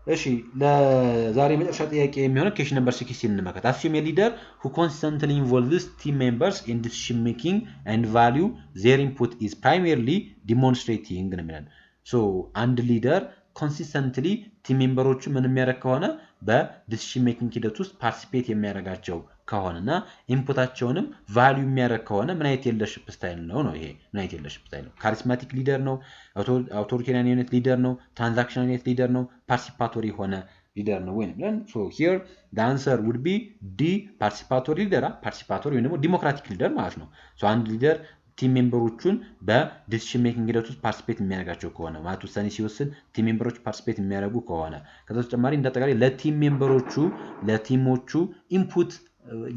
እሺ ለዛሬ መጨረሻ ጥያቄ የሚሆነው question number 16 እንመልከት። Assume a leader who constantly involves team members in decision making and value their input is primarily demonstrating ነው የሚለን። ሶ አንድ ሊደር ኮንሲስተንትሊ ቲም ሜምበሮቹ ምን የሚያደርግ ከሆነ በዲሲሽን ሜኪንግ ሂደት ውስጥ ፓርቲሲፔት የሚያደርጋቸው ከሆነና ኢንፑታቸውንም ቫልዩ የሚያደርግ ከሆነ ምን አይነት የሊደርሺፕ ስታይል ነው? ይሄ ምን አይነት የሊደርሺፕ ስታይል ነው? ካሪስማቲክ ሊደር ነው? አውቶሪቴሪያን አይነት ሊደር ነው? ትራንዛክሽናል አይነት ሊደር ነው? ፓርቲሲፓቶሪ የሆነ ሊደር ነው ወይ ብለን ሶ ሂር the answer would be ዲ ፓርቲሲፓቶሪ ሊደር ፓርቲሲፓቶሪ ወይም ደግሞ ዲሞክራቲክ ሊደር ማለት ነው። ሶ አንድ ሊደር ቲም ሜምበሮቹን በዲሲሽን ሜኪንግ ሂደት ውስጥ ፓርቲሲፔት የሚያደርጋቸው ከሆነ ማለት ውሳኔ ሲወስን ቲም ሜምበሮች ፓርቲሲፔት የሚያደርጉ ከሆነ ከዛ ተጨማሪ እንዳጠቃላይ ለቲም ሜምበሮቹ ለቲሞቹ ኢንፑት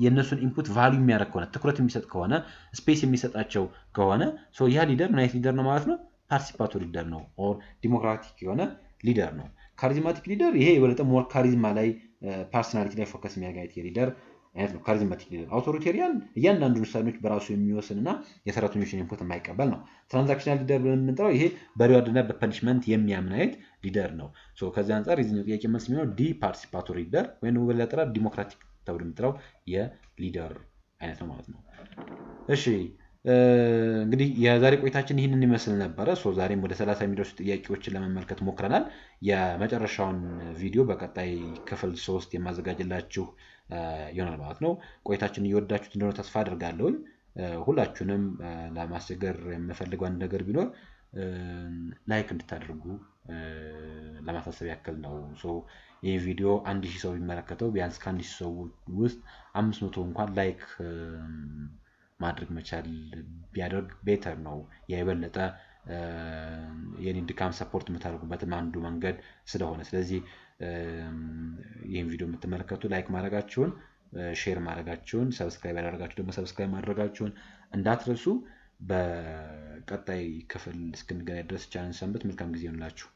የእነሱን ኢንፑት ቫልዩ የሚያደርግ ከሆነ ትኩረት የሚሰጥ ከሆነ ስፔስ የሚሰጣቸው ከሆነ ሶ ያ ሊደር ምን አይነት ሊደር ነው ማለት ነው? ፓርቲሲፓቶሪ ሊደር ነው ኦር ዲሞክራቲክ የሆነ ሊደር ነው። ካሪዝማቲክ ሊደር ይሄ የበለጠ ሞር ካሪዝማ ላይ ፐርሰናሊቲ ላይ ፎከስ የሚያደርግ አይነት የሊደር አይነት ነው ካሪዝማቲክ ሊደር። አውቶሪቴሪያን እያንዳንዱን ውሳኔዎች በራሱ የሚወስን እና የሰራተኞችን ኢንፑት የማይቀበል ነው። ትራንዛክሽናል ሊደር ብለን የምንጠራው ይሄ በሪዋርድ እና በፐኒሽመንት የሚያምን አይነት ሊደር ነው። ከዚህ አንጻር የዚህኛው ጥያቄ መልስ የሚሆነው ዲ ፓርቲሲፓቶሪ ሊደር ወይም ደግሞ በሌላ አጠራር ዲሞክራቲክ ተብሎ የምንጠራው የሊደር አይነት ነው ማለት ነው። እሺ እንግዲህ የዛሬ ቆይታችን ይህንን ይመስል ነበረ። ዛሬም ወደ 30 የሚደርሱ ጥያቄዎችን ለመመልከት ሞክረናል። የመጨረሻውን ቪዲዮ በቀጣይ ክፍል 3 የማዘጋጅላችሁ ይሆናል ማለት ነው። ቆይታችን እየወዳችሁት እንደሆነ ተስፋ አድርጋለሁ። ሁላችሁንም ለማስቸገር የምፈልገው አንድ ነገር ቢኖር ላይክ እንድታደርጉ ለማሳሰብ ያክል ነው። ይህ ቪዲዮ 1000 ሰው ቢመለከተው ቢያንስ ከ1000 ሰው ውስጥ 500 እንኳን ላይክ ማድረግ መቻል ቢያደርግ ቤተር ነው። የበለጠ የኔን ድካም ሰፖርት የምታደርጉበትም አንዱ መንገድ ስለሆነ ስለዚህ ይህን ቪዲዮ የምትመለከቱ ላይክ ማድረጋችሁን፣ ሼር ማድረጋችሁን፣ ሰብስክራይብ ያደረጋችሁ ደግሞ ሰብስክራይብ ማድረጋችሁን እንዳትረሱ። በቀጣይ ክፍል እስክንገናኝ ድረስ ቻናል ሰንብት። መልካም ጊዜ ይሁንላችሁ።